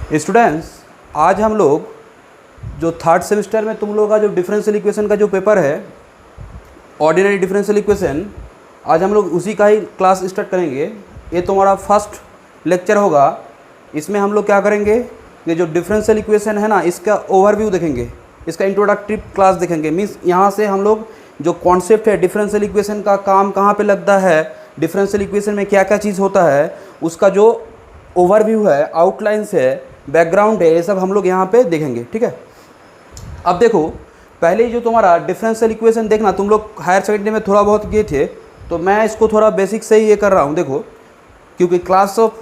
Students, आज हम लोग जो थर्ड सेमेस्टर में तुम लोगों का जो डिफरेंशियल इक्वेशन का जो पेपर है, ऑर्डिनरी डिफरेंशियल इक्वेशन, आज हम लोग उसी का ही क्लास स्टार्ट करेंगे। ये तुम्हारा फर्स्ट लेक्चर होगा। इसमें हम लोग क्या करेंगे, ये जो डिफरेंशियल इक्वेशन है ना, इसका ओवरव्यू देखेंगे, इसका इंट्रोडक्टरी क्लास देखेंगे। मीन्स यहाँ से हम लोग जो कॉन्सेप्ट है डिफरेंशियल इक्वेशन का, काम कहाँ पे लगता है, डिफरेंशियल इक्वेशन में क्या क्या चीज़ होता है, उसका जो ओवरव्यू है, आउटलाइंस है, बैकग्राउंड है, ये सब हम लोग यहाँ पे देखेंगे। ठीक है। अब देखो, पहले जो तुम्हारा डिफरेंशियल इक्वेशन देखना, तुम लोग हायर सेकेंडरी में थोड़ा बहुत किए थे, तो मैं इसको थोड़ा बेसिक से ही ये कर रहा हूँ। देखो, क्योंकि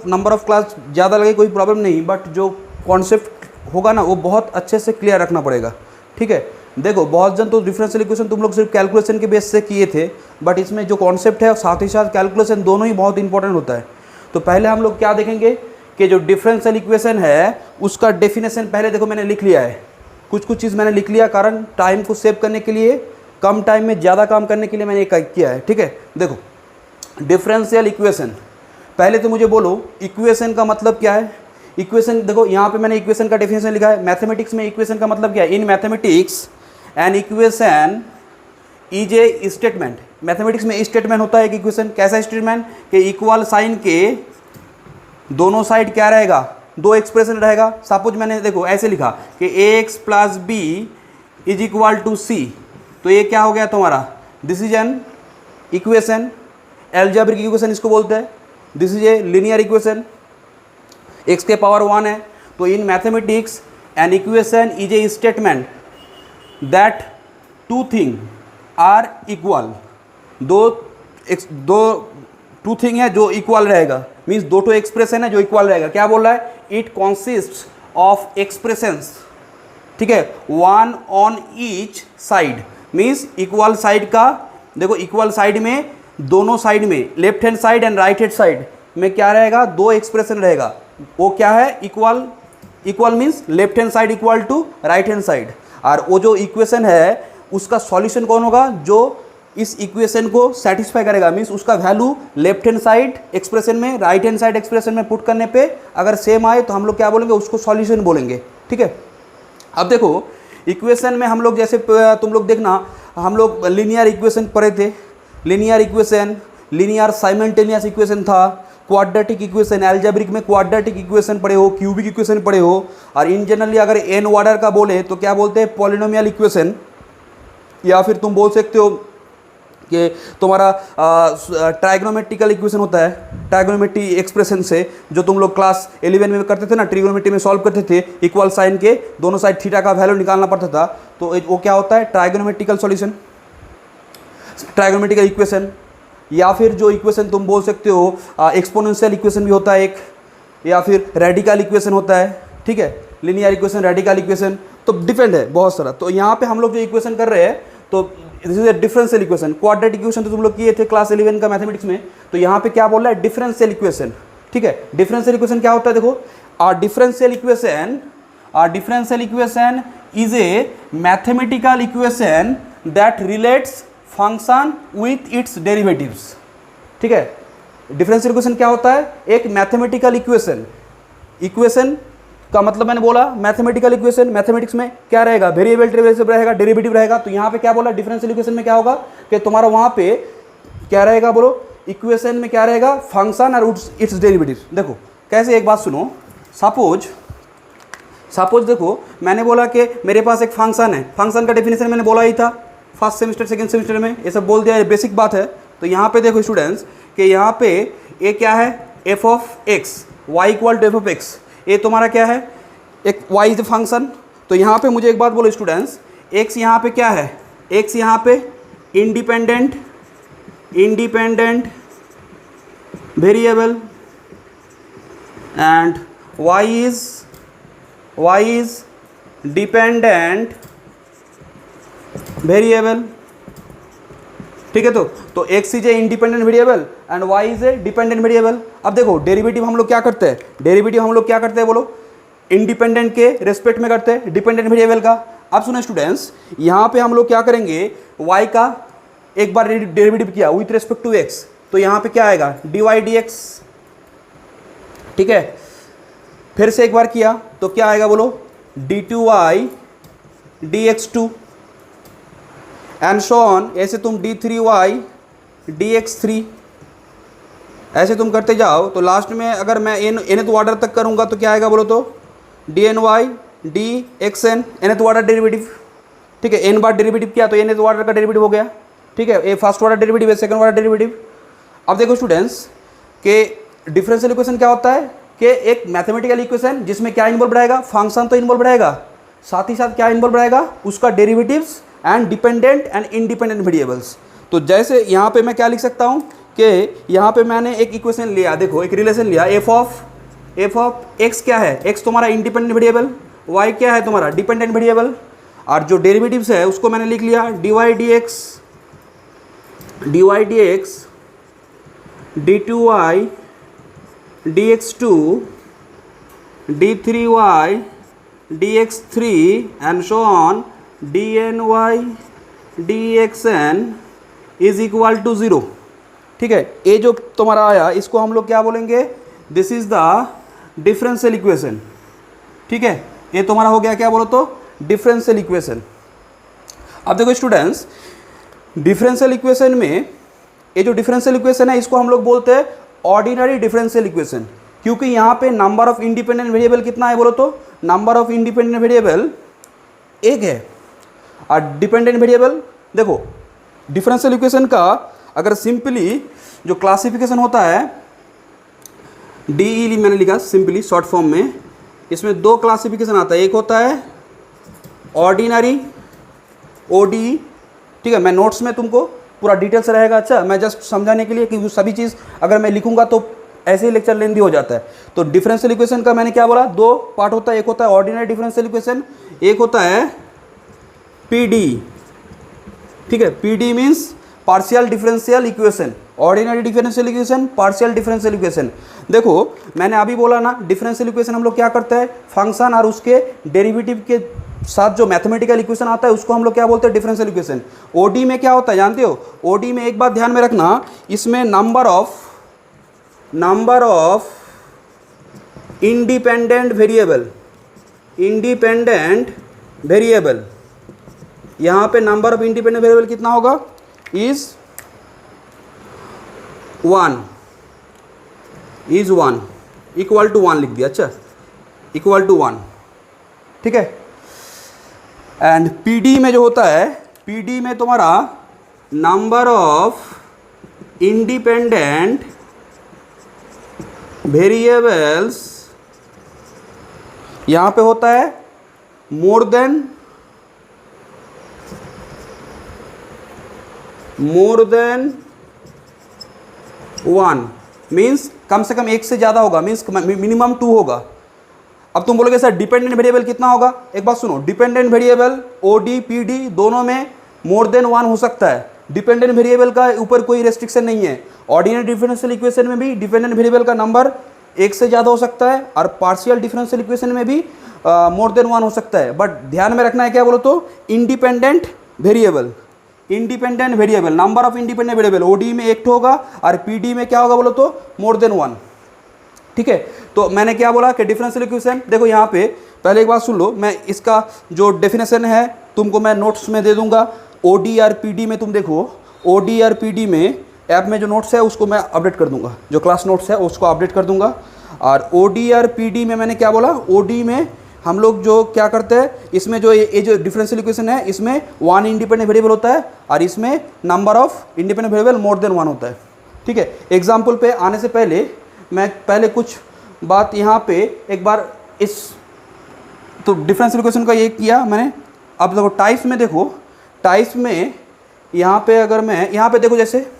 नंबर ऑफ क्लास ज़्यादा लगे कोई प्रॉब्लम नहीं, बट जो कॉन्सेप्ट होगा ना वो बहुत अच्छे से क्लियर रखना पड़ेगा। ठीक है। देखो, बहुत जन तो डिफरेंशियल इक्वेशन तुम लोग सिर्फ कैलकुलेशन के बेस से किए थे, बट इसमें जो कॉन्सेप्ट है और साथ ही साथ कैलकुलेशन दोनों ही बहुत इंपॉर्टेंट होता है। तो पहले हम लोग क्या देखेंगे कि जो डिफरेंशियल इक्वेशन है उसका डेफिनेशन पहले देखो मैंने लिख लिया है। कुछ चीज़ मैंने लिख लिया, कारण टाइम को सेव करने के लिए, कम टाइम में ज़्यादा काम करने के लिए मैंने ये किया है। ठीक है। देखो, डिफरेंशियल इक्वेशन, पहले तो मुझे बोलो इक्वेशन का मतलब क्या है। इक्वेशन देखो, यहाँ पे मैंने इक्वेशन का डेफिनेशन लिखा है। मैथमेटिक्स में इक्वेशन का मतलब क्या है। इन mathematics an equation is a statement. Mathematics में स्टेटमेंट होता है एक इक्वेशन। कैसा स्टेटमेंट कि इक्वल साइन के दोनों साइड क्या रहेगा, दो एक्सप्रेशन रहेगा। सपोज मैंने देखो ऐसे लिखा कि ax plus B is equal to C, तो ये क्या हो गया तुम्हारा, this is an equation. Algebraic equation इसको बोलते हैं। This is a linear equation, x के पावर 1 है। तो in mathematics an equation is a statement that two thing are equal. Two thing है जो इक्वल रहेगा, मीन्स दो तो एक्सप्रेशन है जो इक्वल रहेगा। क्या बोल रहा है, इट कॉन्सिस्ट ऑफ एक्सप्रेशंस। ठीक है, one on each side, means equal side का। देखो, इक्वल साइड में दोनों साइड में, left hand side and right hand side में क्या रहेगा, दो एक्सप्रेशन रहेगा। वो क्या है, equal. Equal means left hand side equal to right hand side. और वो जो इक्वेशन है उसका सॉल्यूशन कौन होगा, जो इस इक्वेशन को सेटिस्फाई करेगा। मीन्स उसका value left hand side expression में, राइट हैंड साइड एक्सप्रेशन में पुट करने पे अगर सेम आए तो हम लोग क्या बोलेंगे, उसको सॉल्यूशन बोलेंगे। ठीक है। अब देखो, इक्वेशन में हम लोग जैसे तुम लोग देखना, हम लोग लीनियर इक्वेशन पढ़े थे। Linear equation, linear simultaneous equation था, क्वाड्रेटिक इक्वेशन, एल्जेब्रिक में क्वाड्रेटिक इक्वेशन पढ़े हो, क्यूबिक इक्वेशन पढ़े हो। और इन जनरली अगर एन ऑर्डर का बोले तो क्या बोलते हैं, पॉलिनोमियल इक्वेशन। या फिर तुम बोल सकते हो कि तुम्हारा ट्राइग्नोमेट्रिकल इक्वेशन होता है। ट्राइग्नोमेट्री एक्सप्रेशन से जो तुम लोग क्लास 11 में करते थे ना, ट्रिग्नोमेट्री में सॉल्व करते थे, इक्वल साइन के दोनों साइड थीटा का वैल्यू निकालना पड़ता था, तो वो क्या होता है, ट्राइग्नोमेट्रिकल सॉल्यूशन, ट्राइग्नोमेट्रिकल इक्वेशन। या फिर जो इक्वेशन तुम बोल सकते हो, एक्सपोनेंशियल इक्वेशन भी होता है एक, या फिर रेडिकल इक्वेशन होता है। ठीक है, लीनियर इक्वेशन, रेडिकल इक्वेशन, तो डिफरेंट है बहुत सारा। तो यहाँ पे हम लोग जो इक्वेशन कर रहे हैं, तो this is A differential equation. Quadratic equation तो तुम लोग किए थे क्लास 11 का मैथमेटिक्स में। तो यहाँ पे क्या बोल रहा है, डिफरेंशियल इक्वेशन। ठीक है। डिफरेंशियल इक्वेशन क्या होता है, देखो, differential equation is A mathematical equation that relates function with its derivatives. ठीक है। डिफरेंशियल इक्वेशन क्या होता है, एक मैथमेटिकल इक्वेशन। इक्वेशन का मतलब मैंने बोला मैथमेटिकल इक्वेशन। मैथमेटिक्स में क्या रहेगा, वेरिएबल डेरिवेटिव रहेगा, डेरिवेटिव रहेगा। तो यहाँ पे क्या बोला, डिफरेंशियल इक्वेशन में क्या होगा कि तुम्हारा वहाँ पे क्या रहेगा, बोलो, इक्वेशन में क्या रहेगा, फंक्शन और इट्स डेरिवेटिव। देखो कैसे, एक बात सुनो। सपोज देखो, मैंने बोला कि मेरे पास एक फंक्शन है। फंक्शन का डेफिनेशन मैंने बोला ही था फर्स्ट सेमेस्टर सेकंड सेमेस्टर में, ये सब बोल दिया, ये बेसिक बात है। तो यहाँ पे देखो स्टूडेंट्स कि यहाँ पे ये क्या है, F of x, Y equal to F of X. ये तुम्हारा क्या है, एक y इज फंक्शन। तो यहाँ पे मुझे एक बात बोलो स्टूडेंट्स, x यहाँ पे क्या है, x यहाँ पे independent variable and y is dependent variable. ठीक है। तो x is a independent variable and y is A dependent variable. अब देखो, डेरिवेटिव हम लोग क्या करते हैं, बोलो, इंडिपेंडेंट के रेस्पेक्ट में करते हैं, डिपेंडेंट वेरिएबल का। अब सुनो स्टूडेंट्स, यहाँ पे हम लोग क्या करेंगे, y का एक बार डेरिवेटिव किया विथ रेस्पेक्ट टू x, तो यहाँ पे क्या आएगा, dy dx। ठीक है। फिर से एक बार किया तो क्या आएगा बोलो, d2y dx2 and so on, ऐसे तुम d3y dx3 ऐसे तुम करते जाओ। तो लास्ट में अगर मैं nth ऑर्डर तक करूँगा तो क्या आएगा बोलो, तो dny dxn nth order derivative, ठीक है। n बार डेरिवेटिव किया तो nth ऑर्डर का डेरिवेटिव हो गया, ठीक है। ये फर्स्ट ऑर्डर डेरिवेटिव है, सेकंड ऑर्डर डेरिवेटिव। अब देखो स्टूडेंट्स के डिफरेंशियल इक्वेशन क्या होता है कि एक मैथमेटिकल इक्वेशन जिसमें क्या इन्वॉल्व रहेगा, फंक्शन तो इन्वॉल्व रहेगा, साथ ही साथ क्या इन्वॉल्व रहेगा, उसका derivatives and dependent and independent variables. तो जैसे यहाँ पे मैं क्या लिख सकता हूँ कि यहाँ पे मैंने एक इक्वेशन लिया, देखो एक रिलेशन लिया, एफ ऑफ एक्स क्या है, एक्स तुम्हारा इंडिपेंडेंट वेरिएबल, वाई क्या है तुम्हारा डिपेंडेंट वेरिएबल, और जो डेरिवेटिव्स है उसको मैंने लिख लिया dy dx d2y dx2 d3y dx3 and so on dny dxn is equal to 0, ठीक है। ये जो तुम्हारा आया इसको हम लोग क्या बोलेंगे, this is the differential equation, ठीक है। ये तुम्हारा हो गया क्या बोलो तो डिफरेंशियल इक्वेशन। अब देखो स्टूडेंट्स, डिफरेंशियल इक्वेशन में ये जो डिफरेंशियल इक्वेशन है इसको हम लोग बोलते हैं ऑर्डिनरी डिफरेंशियल इक्वेशन, क्योंकि यहाँ पे नंबर ऑफ इंडिपेंडेंट वेरिएबल कितना है बोलो तो, नंबर ऑफ इंडिपेंडेंट वेरिएबल एक है, और डिपेंडेंट वेरिएबल देखो डिफरेंशियल इक्वेशन का अगर सिंपली जो क्लासिफिकेशन होता है, DE मैंने लिखा सिंपली शॉर्ट फॉर्म में, इसमें दो क्लासिफिकेशन आता है, एक होता है ऑर्डिनरी ODE, ठीक है। मैं नोट्स में तुमको पूरा डिटेल्स रहेगा, अच्छा मैं जस्ट समझाने के लिए कि सभी चीज़ अगर मैं लिखूंगा तो ऐसे ही लेक्चर लेंदी हो जाता है। तो डिफरेंशियल इक्वेशन का मैंने क्या बोला, दो पार्ट होता है, एक होता है ऑर्डिनरी डिफरेंशियल इक्वेशन, एक होता है PD, ठीक है। PD means partial differential equation, ordinary differential equation, partial differential equation. देखो मैंने अभी बोला ना, डिफरेंशियल इक्वेशन हम लोग क्या करते हैं, फंक्शन और उसके डेरिवेटिव के साथ जो मैथमेटिकल इक्वेशन आता है उसको हम लोग क्या बोलते हैं, डिफरेंशियल इक्वेशन। OD में क्या होता है जानते हो, OD में एक बात ध्यान में रखना, इसमें नंबर ऑफ इंडिपेंडेंट वेरिएबल, यहाँ पे नंबर ऑफ इंडिपेंडेंट वेरिएबल कितना होगा, इज 1 इक्वल टू 1 लिख दिया, अच्छा इक्वल टू 1, ठीक है। एंड PD में जो होता है, PD में तुम्हारा नंबर ऑफ इंडिपेंडेंट वेरिएबल्स यहाँ पे होता है मोर देन 1, मीन्स कम से कम एक से ज़्यादा होगा, मीन्स मिनिमम 2 होगा। अब तुम बोलोगे सर डिपेंडेंट वेरिएबल कितना होगा, एक बात सुनो, डिपेंडेंट वेरिएबल OD PD दोनों में मोर देन 1 हो सकता है, डिपेंडेंट वेरिएबल का ऊपर कोई रेस्ट्रिक्शन नहीं है। ऑर्डिनरी डिफरेंशियल इक्वेशन में भी डिपेंडेंट वेरिएबल का नंबर एक से ज़्यादा हो सकता है, और पार्शियल डिफरेंशियल इक्वेशन में भी मोर देन 1 हो सकता है। बट ध्यान में रखना है क्या बोलो तो, independent variable number of independent variable OD में एक होगा और PD में क्या होगा बोलो तो मोर देन 1, ठीक है। तो मैंने क्या बोला कि डिफरेंशियल इक्वेशन, देखो यहाँ पे पहले एक बात सुन लो, मैं इसका जो डेफिनेशन है तुमको मैं नोट्स में दे दूंगा। OD और PD में तुम देखो, OD और PD में ऐप में जो नोट्स है उसको मैं अपडेट कर दूंगा, जो क्लास नोट्स है उसको अपडेट कर दूंगा। और OD और PD में मैंने क्या बोला, OD में हम लोग जो क्या करते हैं, इसमें जो ये जो डिफरेंशियल इक्वेशन है इसमें 1 इंडिपेंडेंट वेरिएबल होता है और इसमें number of independent variable more than 1 होता है, ठीक है। एग्जाम्पल पे आने से पहले मैं पहले कुछ बात यहाँ पे एक बार इस तो डिफरेंशियल इक्वेशन का ये किया मैंने। अब देखो टाइप्स में, देखो टाइप्स में यहाँ पे अगर मैं यहाँ पे देखो, जैसे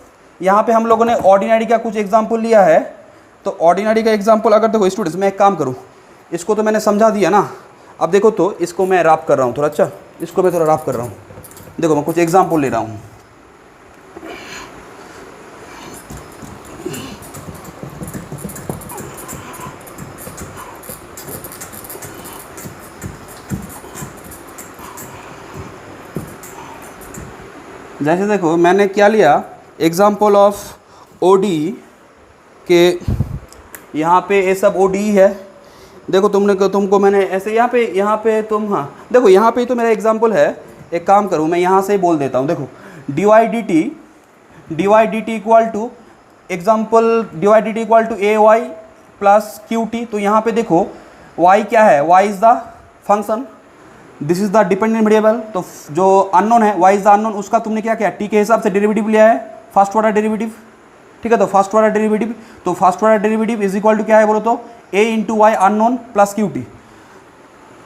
यहाँ पे हम लोगों ने ऑर्डिनरी का कुछ एग्जाम्पल लिया है, तो ऑर्डिनरी का एग्जाम्पल अगर देखो स्टूडेंट्स, मैं एक काम करूँ, इसको तो मैंने समझा दिया ना, अब देखो तो इसको मैं रैप कर रहा हूँ थोड़ा, अच्छा इसको मैं थोड़ा रैप कर रहा हूँ। देखो मैं कुछ एग्जाम्पल ले रहा हूँ, जैसे देखो मैंने क्या लिया, एग्जाम्पल ऑफ OD के यहाँ पे ये सब OD है, देखो तुमको मैंने ऐसे यहाँ पे तुम, हाँ देखो यहाँ पे तो मेरा एग्जांपल है, एक काम करूँ मैं यहाँ से ही बोल देता हूँ। देखो dy dt equal to example dy dt equal to A Y plus Q T. तो यहाँ पे देखो y क्या है, y is the function, this is the dependent variable. तो जो अननोन है y इज़ द अननोन, उसका तुमने क्या किया, t के हिसाब से डेरिवेटिव लिया है, फर्स्ट ऑर्डर डेरिवेटिव। ठीक है, तो फर्स्ट ऑर्डर डेरिवेटिव, तो first order derivative is equal to क्या है बोलो तो a into Y unknown plus Q T.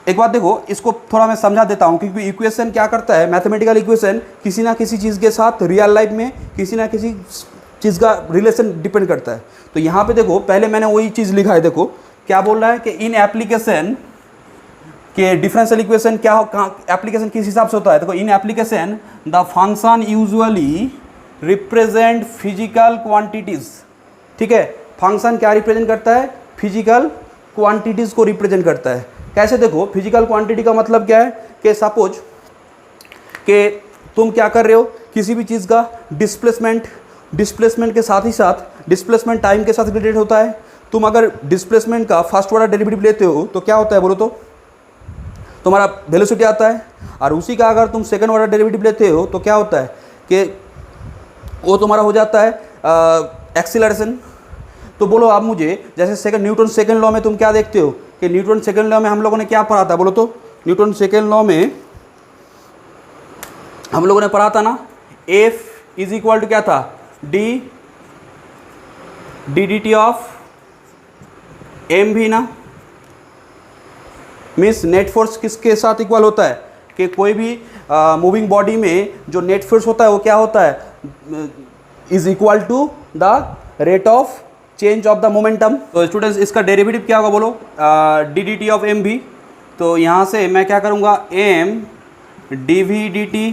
एक बात देखो, इसको थोड़ा मैं समझा देता हूँ, क्योंकि इक्वेशन क्या करता है, मैथमेटिकल इक्वेशन किसी ना किसी चीज़ के साथ रियल लाइफ में किसी ना किसी चीज़ का रिलेशन डिपेंड करता है। तो यहाँ पे देखो पहले मैंने वही चीज़ लिखा है, देखो क्या बोल रहा है कि इन एप्लीकेशन के डिफरेंशियल इक्वेशन क्या एप्लीकेशन किस हिसाब से होता है। देखो in application the function usually represent physical quantities. ठीक है, फंक्शन क्या रिप्रेजेंट करता है, फिजिकल क्वांटिटीज़ को रिप्रेजेंट करता है। कैसे, देखो फिजिकल क्वांटिटी का मतलब क्या है कि सपोज कि तुम क्या कर रहे हो, किसी भी चीज़ का डिस्प्लेसमेंट के साथ ही साथ डिस्प्लेसमेंट टाइम के साथ रिलेटेड होता है। तुम अगर डिस्प्लेसमेंट का फर्स्ट ऑर्डर डेरिवेटिव लेते हो तो क्या होता है बोलो तो तुम्हारा वेलोसिटी आता है, और उसी का अगर तुम सेकंड ऑर्डर डेरिवेटिव लेते हो तो क्या होता है कि वो तुम्हारा हो जाता है एक्सीलरेशन। तो बोलो आप मुझे, जैसे न्यूटन सेकंड लॉ में तुम क्या देखते हो कि न्यूटन सेकंड लॉ में हम लोगों ने क्या पढ़ा था बोलो तो, न्यूटन सेकंड लॉ में हम लोगों ने पढ़ा था ना, एफ इज इक्वल टू क्या था, D D T of M V ना, मीन्स नेट फोर्स किसके साथ इक्वल होता है कि कोई भी मूविंग बॉडी में जो नेट फोर्स होता है वो क्या होता है, is equal to the rate of change of the momentum. तो स्टूडेंट्स इसका डेरिवेटिव क्या होगा बोलो, D D T of M V. तो यहाँ से मैं क्या करूँगा, M D V D T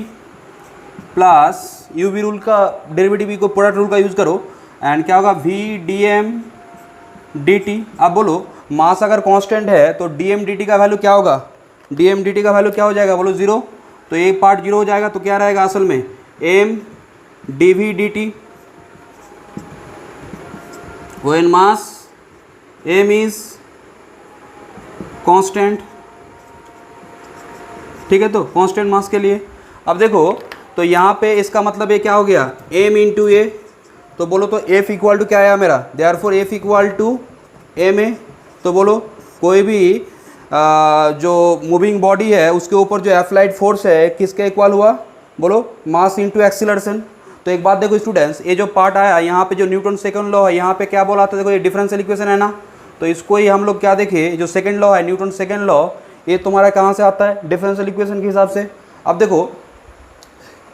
plus U V rule का डेरिवेटिव को प्रोडक्ट रूल का यूज़ करो, एंड क्या होगा V D M D T. अब बोलो मास अगर कांस्टेंट है तो डी एम डी टी का वैल्यू क्या होगा, डी एम डी टी का वैल्यू क्या हो जाएगा बोलो, जीरो। तो एक पार्ट जीरो हो जाएगा, तो क्या रहेगा असल में M D V D T when mass m is constant। ठीक है, तो कांस्टेंट मास के लिए अब देखो, तो यहाँ पे इसका मतलब ये क्या हो गया, m इंटू ए। तो बोलो तो f इक्वल टू क्या आया मेरा, therefore f equal to M A. तो बोलो कोई भी जो मूविंग बॉडी है उसके ऊपर जो अप्लाइड फोर्स है किसके इक्वल हुआ, बोलो मास इंटू एक्सीलरेशन। तो एक बात देखो स्टूडेंट्स, ये जो पार्ट आया यहाँ पे जो न्यूटन सेकंड लॉ है, यहाँ पे क्या बोला था, देखो ये डिफरेंशियल इक्वेशन है ना, तो इसको ही हम लोग क्या देखे, जो सेकंड लॉ है न्यूटन सेकंड लॉ, ये तुम्हारा कहाँ से आता है, डिफरेंशियल इक्वेशन के हिसाब से। अब देखो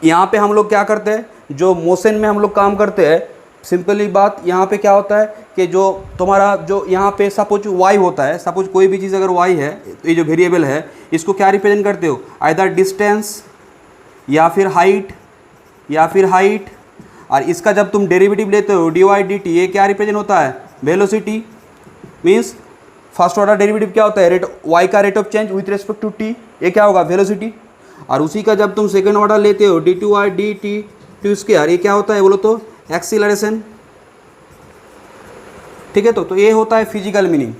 यहाँ पे हम लोग क्या करते हैं, जो मोशन में हम लोग काम करते हैं, सिंपली बात यहाँ पे क्या होता है कि जो तुम्हारा जो यहाँ पे सपोज वाई होता है, सपोज कोई भी चीज़ अगर वाई है तो ये जो वेरिएबल है इसको क्या रिप्रेजेंट करते हो, आइदर डिस्टेंस या फिर हाइट, और इसका जब तुम डेरिवेटिव लेते हो डी वाई डी टी, ये क्या रिप्रेजेंट होता है, velocity. Means first order derivative क्या होता है, रेट वाई का rate of change with respect to T, ये क्या होगा वेलोसिटी। और उसी का जब तुम सेकेंड ऑर्डर लेते हो D two Y D T two square, ये क्या होता है बोलो तो एक्सीलरेशन। ठीक है, तो ये होता है फिजिकल मीनिंग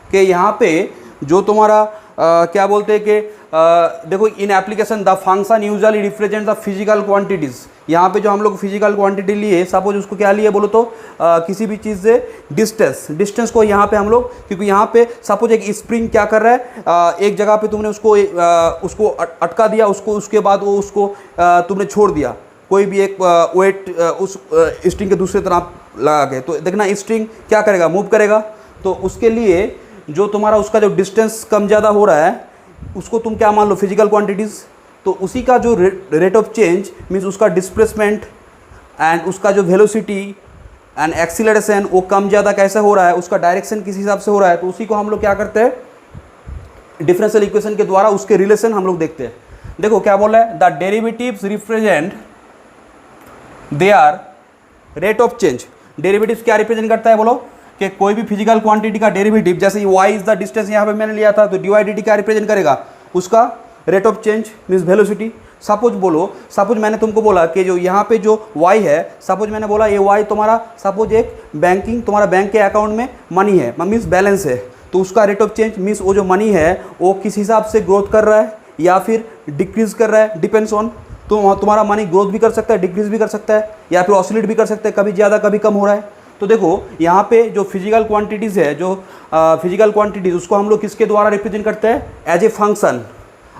कि यहाँ पे जो तुम्हारा क्या बोलते हैं कि देखो in application the function usually represent the physical quantities. यहाँ पे जो हम लोग फिजिकल क्वांटिटी लिए, सपोज उसको क्या लिए बोलो तो किसी भी चीज़ से डिस्टेंस को यहाँ पे हम लोग, क्योंकि यहाँ पे सपोज एक स्प्रिंग क्या कर रहा है, एक जगह पे तुमने उसको अटका दिया, उसके बाद वो उसको तुमने छोड़ दिया, कोई भी एक वेट उस स्ट्रिंग के दूसरे तरफ लगा के, तो देखना स्ट्रिंग क्या करेगा, मूव करेगा। तो उसके लिए जो तुम्हारा उसका जो डिस्टेंस कम ज़्यादा हो रहा है उसको तुम क्या मान लो, फिजिकल क्वांटिटीज़। तो उसी का जो रेट ऑफ चेंज मीन्स उसका डिस्प्लेसमेंट एंड उसका जो वेलोसिटी एंड एक्सीलरेशन वो कम ज़्यादा कैसे हो रहा है, उसका डायरेक्शन किस हिसाब से हो रहा है, तो उसी को हम लोग क्या करते हैं, डिफरेंशियल इक्वेशन के द्वारा उसके रिलेशन हम लोग देखते हैं। देखो क्या बोला है, the derivatives represent there rate of change. Derivatives क्या रिप्रेजेंट करता है बोलो, कि कोई भी फिजिकल क्वांटिटी का डेरिवेटिव, जैसे y इज द डिस्टेंस यहाँ पे मैंने लिया था, तो dy dt क्या रिप्रेजेंट करेगा, उसका rate of change means velocity. Suppose मैंने तुमको बोला कि जो यहाँ पे जो y है, सपोज मैंने बोला ये y तुम्हारा सपोज एक तुम्हारा बैंक के अकाउंट में मनी है, मीन्स बैलेंस है। तो उसका रेट ऑफ चेंज मीन्स वो जो मनी है वो किस हिसाब से ग्रोथ कर रहा है या फिर डिक्रीज कर रहा है, डिपेंड्स ऑन। तो तुम्हारा मनी ग्रोथ भी कर सकता है, डिक्रीज भी कर सकता है, या फिर ऑसिलेट भी कर सकता है, कभी ज़्यादा कभी कम हो रहा है। तो देखो यहाँ पे जो फिजिकल क्वांटिटीज़ है, जो फिजिकल क्वांटिटीज़, उसको हम लोग किसके द्वारा रिप्रेजेंट करते हैं? As a function.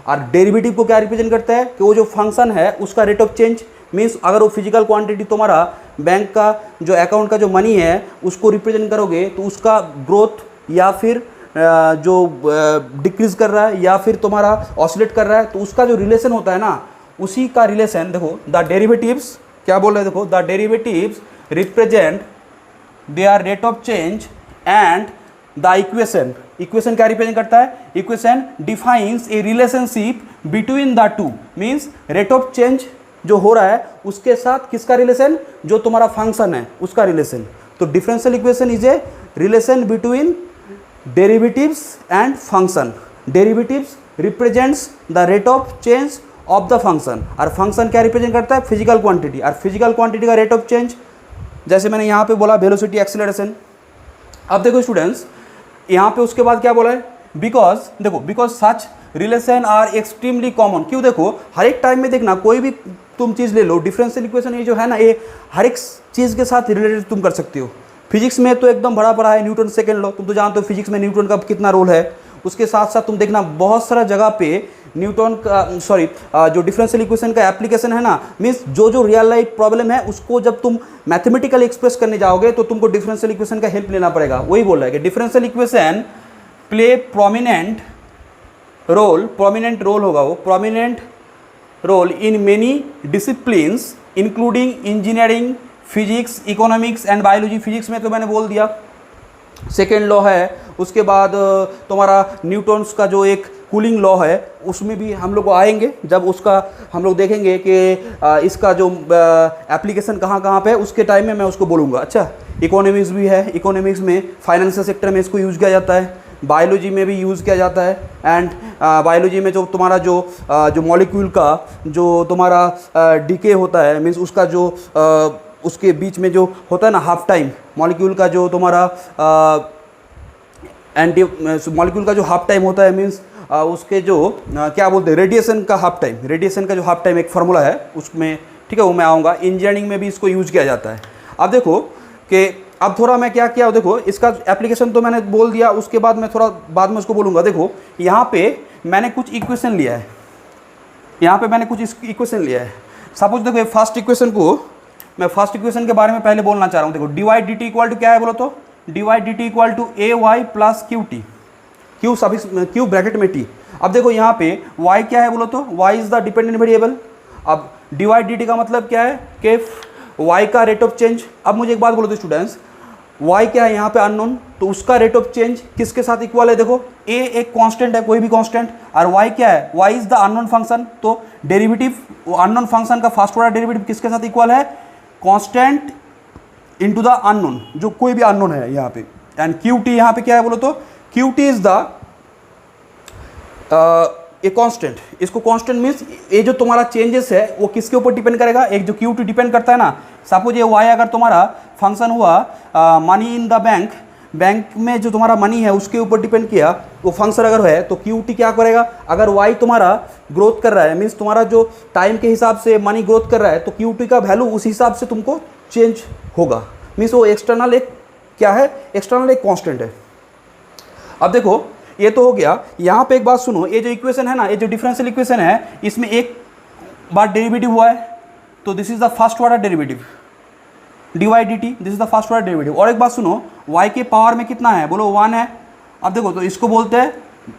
और डेरिवेटिव को क्या रिप्रेजेंट करता है कि वो जो फंक्शन है उसका रेट ऑफ चेंज। मीन्स अगर वो फिजिकल क्वांटिटी तुम्हारा बैंक का जो अकाउंट का जो मनी है उसको रिप्रेजेंट करोगे तो उसका ग्रोथ या फिर जो डिक्रीज कर रहा है या फिर तुम्हारा ऑसिलेट कर रहा है, तो उसका जो रिलेशन होता है ना, उसी का रिलेशन देखो द डेरिवेटिव्स क्या बोल रहे हैं, देखो the derivatives represent there rate of change and the equation. Equation क्या रिप्रेजेंट करता है? Equation defines A relationship between the two. Means rate of change जो हो रहा है उसके साथ किसका रिलेशन? जो तुम्हारा फंक्शन है उसका रिलेशन। तो differential equation is a relation between derivatives and function. Derivatives represents the rate of change of the function, और फंक्शन क्या रिप्रेजेंट करता है? Physical quantity. और फिजिकल क्वांटिटी का रेट ऑफ चेंज जैसे मैंने यहाँ पे बोला वेलोसिटी एक्सेलरेशन। अब देखो स्टूडेंट्स यहाँ पे उसके बाद क्या बोला है? बिकॉज देखो because such relation are extremely common. क्यों? देखो हर एक टाइम में देखना, कोई भी तुम चीज़ ले लो, डिफरेंशियल इक्वेशन ये जो है ना, ये हर एक चीज़ के साथ रिलेटेड तुम कर सकते हो। फिजिक्स में तो एकदम बड़ा बड़ा है, न्यूटन सेकेंड लॉ, तुम तो जानते हो फिजिक्स में न्यूटन का कितना रोल है। उसके साथ साथ तुम देखना बहुत सारा जगह पे न्यूटन का जो डिफरेंशियल इक्वेशन का एप्लीकेशन है ना, मीन्स जो रियल लाइफ प्रॉब्लम है उसको जब तुम मैथमेटिकली एक्सप्रेस करने जाओगे तो तुमको डिफरेंशियल इक्वेशन का हेल्प लेना पड़ेगा। वही बोल रहा है कि differential equation play prominent role होगा वो, prominent role in many disciplines including engineering, physics, economics and biology. Physics में तो मैंने बोल दिया सेकेंड लॉ है। उसके बाद तुम्हारा न्यूटन्स का जो एक कूलिंग लॉ है उसमें भी हम लोग आएंगे, जब उसका हम लोग देखेंगे कि इसका जो एप्लीकेशन कहाँ कहाँ पे है, उसके टाइम में मैं उसको बोलूँगा। अच्छा, इकोनॉमिक्स भी है, इकोनॉमिक्स में फाइनेंशियल सेक्टर में इसको यूज़ किया जाता है, बायोलॉजी में भी यूज़ किया जाता है। एंड बायोलॉजी में जो तुम्हारा जो मॉलिक्यूल का जो तुम्हारा डीके होता है, मीन्स उसका जो उसके बीच में जो होता है ना हाफ टाइम, मॉलिक्यूल का जो तुम्हारा मॉलिक्यूल का जो हाफ टाइम होता है, मीन्स उसके जो क्या बोलते हैं, रेडिएशन का हाफ टाइम, रेडिएशन का जो हाफ टाइम एक फार्मूला है उसमें, ठीक है, वो मैं आऊँगा। इंजीनियरिंग में भी इसको यूज़ किया जाता है। अब देखो कि अब थोड़ा मैं क्या किया, देखो इसका एप्लीकेशन तो मैंने बोल दिया, उसके बाद मैं थोड़ा बाद में उसको बोलूँगा। देखो यहाँ पे मैंने कुछ इक्वेशन लिया है, यहाँ पे मैंने कुछ इक्वेशन लिया है। सपोज देखो फर्स्ट इक्वेशन को मैं फर्स्ट इक्वेशन के बारे में पहले बोलना चाह रहा हूँ। देखो d y D t equal to क्या है बोलो तो? D y D t equal to A Y plus Q t, q suffix q bracket में टी। अब देखो यहाँ पे y क्या है बोलो तो? y is the dependent variable. अब डी वाई डी टी का मतलब क्या है कि y का रेट ऑफ चेंज। अब मुझे एक बात बोलो तो स्टूडेंट्स, y क्या है यहाँ पे अननोन, तो उसका रेट ऑफ चेंज किसके साथ इक्वल है? देखो a एक कांस्टेंट है, कोई भी कांस्टेंट, और y क्या है? y is the unknown function. तो डेरिवेटिव अननोन फंक्शन का फर्स्ट ऑर्डर डेरिवेटिव किसके साथ इक्वल है? कांस्टेंट इनटू द अननोन, जो कोई भी अननोन है यहाँ पे। एंड क्यू टी यहाँ पे क्या है बोलो तो? Q T is the a constant. इसको कांस्टेंट मीन्स ये जो तुम्हारा चेंजेस है वो किसके ऊपर डिपेंड करेगा? एक जो क्यू टी डिपेंड करता है ना। सपोज ये y अगर तुम्हारा फंक्शन हुआ money in the bank, bank में जो तुम्हारा मनी है उसके ऊपर डिपेंड किया वो फंक्शन अगर है, तो क्यू टी क्या करेगा? अगर y तुम्हारा ग्रोथ कर रहा है, मीन्स तुम्हारा जो टाइम के हिसाब से मनी ग्रोथ कर रहा है, तो क्यू टी का वैल्यू उस हिसाब से तुमको चेंज होगा। मीन्स वो एक्सटर्नल एक क्या है? एक्सटर्नल एक कांस्टेंट है। अब देखो ये तो हो गया। यहाँ पे एक बात सुनो, ये जो इक्वेशन है ना, ये जो डिफरेंशियल इक्वेशन है, इसमें एक बार डेरिवेटिव हुआ है, तो this is the first order derivative d y D t, this is the first order derivative. और एक बात सुनो, y के पावर में कितना है बोलो? 1 है। अब देखो तो इसको बोलते हैं,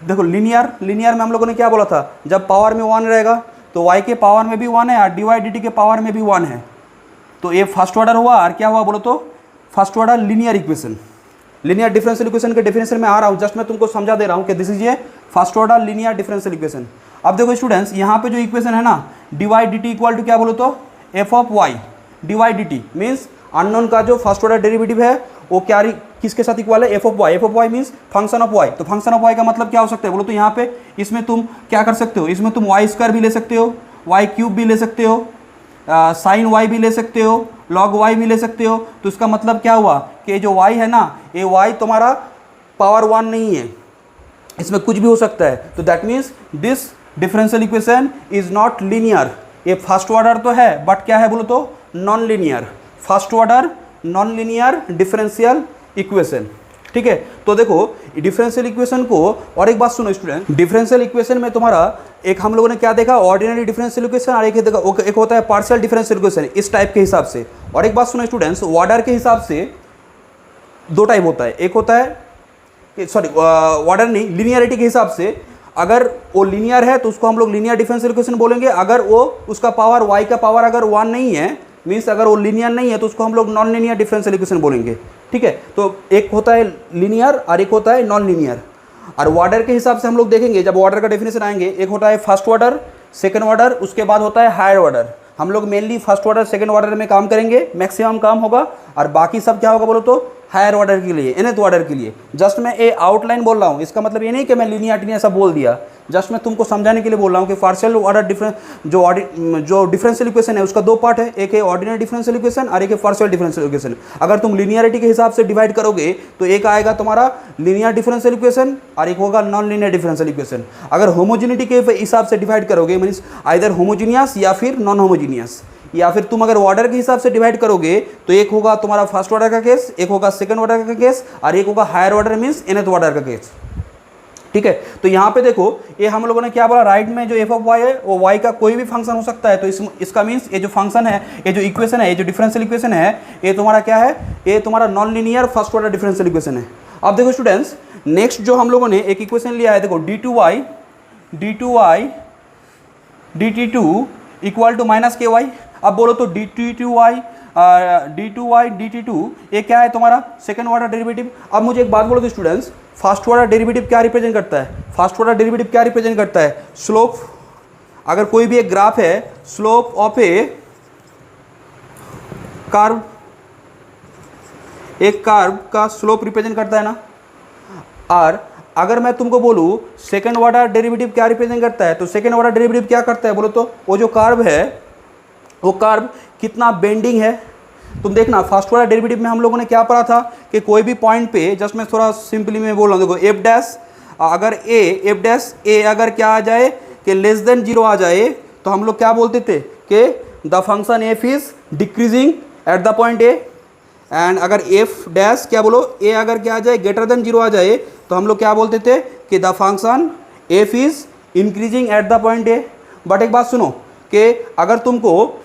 देखो लीनियर, लीनियर में हम लोगों ने क्या बोला था? जब पावर में 1 रहेगा तो y के पावर में भी 1 है और डी वाई डी टी के पावर में भी 1 है। तो ये फर्स्ट ऑर्डर हुआ और क्या हुआ बोलो तो? First order linear equation. Linear differential equation के डेफिनेशन में आ रहा हूँ, जस्ट मैं तुमको समझा दे रहा हूँ कि दिस इज ये first order linear differential equation. अब देखो स्टूडेंट्स, यहाँ पे जो इक्वेशन है ना, d y D t equal to क्या बोलो तो? F of y d y D t, means unknown का जो फर्स्ट ऑर्डर डेरिवेटिव है वो क्या किसके साथ इक्वल है? F of y. F of y means function of y. तो फंक्शन ऑफ वाई का मतलब क्या हो सकता है बोलो तो? यहाँ पे इसमें तुम क्या कर सकते हो? इसमें तुम वाई स्क्वायर भी ले सकते हो, वाई क्यूब भी ले सकते हो, साइन वाई भी ले सकते हो, लॉग वाई भी ले सकते हो। तो इसका मतलब क्या हुआ कि जो वाई है ना, ये वाई तुम्हारा पावर 1 नहीं है, इसमें कुछ भी हो सकता है। तो that means this differential equation is not linear. ये फर्स्ट ऑर्डर तो है बट क्या है बोलो तो non linear, first order non linear differential equation. ठीक है, तो देखो डिफरेंशियल इक्वेशन को, और एक बात सुनो स्टूडेंट, डिफरेंशियल इक्वेशन में तुम्हारा एक हम लोगों ने क्या देखा, ऑर्डिनरी डिफरेंशियल इक्वेशन, और एक होता है पार्शियल डिफरेंशियल इक्वेशन इस टाइप के हिसाब से। और एक बात सुनो स्टूडेंट्स, ऑर्डर के हिसाब से दो टाइप होता है, एक होता है सॉरी ऑर्डर नहीं, लीनियरिटी के हिसाब से अगर वो लीनियर है तो उसको हम लोग लीनियर डिफरेंशियल इक्वेशन बोलेंगे। अगर वो उसका पावर y का पावर अगर 1 नहीं है, मीन्स अगर वो लीनियर नहीं है, तो उसको हम लोग नॉन लीनियर डिफरेंशियल इक्वेशन बोलेंगे। ठीक है, तो एक होता है लीनियर और एक होता है नॉन लीनियर। और ऑर्डर के हिसाब से हम लोग देखेंगे, जब ऑर्डर का डेफिनेशन आएंगे, एक होता है फर्स्ट ऑर्डर, सेकंड ऑर्डर, उसके बाद होता है हायर ऑर्डर। हम लोग mainly first order second order में काम करेंगे, मैक्सिमम काम होगा, और बाकी सब क्या होगा बोलो तो हायर ऑर्डर के लिए, nth ऑर्डर के लिए। जस्ट मैं ये आउटलाइन बोल रहा हूँ, इसका मतलब ये नहीं कि मैं लीनियरिटी ऐसा बोल दिया, जस्ट मैं तुमको समझाने के लिए बोल रहा हूँ कि पार्शियल ऑर्डर जो डिफरेंशियल इक्वेशन है उसका दो पार्ट है, एक है ऑर्डिनरी डिफरेंशियल इक्वेशन और एक है पार्शियल डिफरेंशियल इक्वेशन। अगर तुम लीनियरिटी के हिसाब से डिवाइड करोगे तो एक आएगा तुम्हारा लीनियर डिफरेंशियल इक्वेशन और एक होगा नॉन लीनियर डिफरेंशियल इक्वेशन। अगर होमोजेनिटी के हिसाब से डिवाइड करोगे, मीन्स आइदर होमोजीनियस या फिर नॉन होमोजीनियस, या फिर तुम अगर ऑर्डर के हिसाब से डिवाइड करोगे तो एक होगा तुम्हारा फर्स्ट ऑर्डर का केस, एक होगा सेकंड ऑर्डर का केस, और एक होगा higher order means nth order का केस। ठीक है, तो यहाँ पे देखो ये हम लोगों ने क्या बोला, राइट में जो एफ ऑफ वाई है वो वाई का कोई भी फंक्शन हो सकता है। तो इसका मीन्स ये जो फंक्शन है, ये जो इक्वेशन है, ये जो डिफरेंशियल इक्वेशन है, ये तुम्हारा क्या है, ये तुम्हारा non linear first order differential equation है। अब देखो स्टूडेंट्स, नेक्स्ट जो हम लोगों ने एक इक्वेशन लिया है, देखो d2y dt2 equal to minus k y. अब बोलो तो d2y dt2 ये क्या है तुम्हारा सेकंड ऑर्डर डेरिवेटिव। अब मुझे एक बात बोलो तो स्टूडेंट्स, फर्स्ट ऑर्डर डेरिवेटिव क्या रिप्रेजेंट करता है, फर्स्ट ऑर्डर डेरिवेटिव क्या रिप्रेजेंट करता है, स्लोप। अगर कोई भी एक ग्राफ है, स्लोप ऑफ ए कर्व, एक कर्व का स्लोप रिप्रेजेंट करता है ना। और अगर मैं तुमको बोलूँ सेकंड ऑर्डर डेरिवेटिव क्या रिप्रेजेंट करता है, तो सेकंड ऑर्डर डेरिवेटिव क्या करता है बोलो तो, वो जो कर्व है वो कर्व कितना बेंडिंग है। तुम देखना फर्स्ट ऑर्डर डेरिवेटिव में हम लोगों ने क्या पढ़ा था कि कोई भी पॉइंट पे, जस्ट मैं थोड़ा सिंपली मैं बोल रहा हूँ, देखो एफ डैश अगर एफ डैश ए अगर क्या आ जाए कि लेस देन 0 आ जाए, तो हम लोग क्या बोलते थे कि the function F is decreasing at the point A. And अगर एफ डैश क्या बोलो ए अगर क्या आ जाए ग्रेटर देन 0 आ जाए, तो हम लोग क्या बोलते थे कि the function F is increasing at the point A. But एक बात सुनो कि अगर तुमको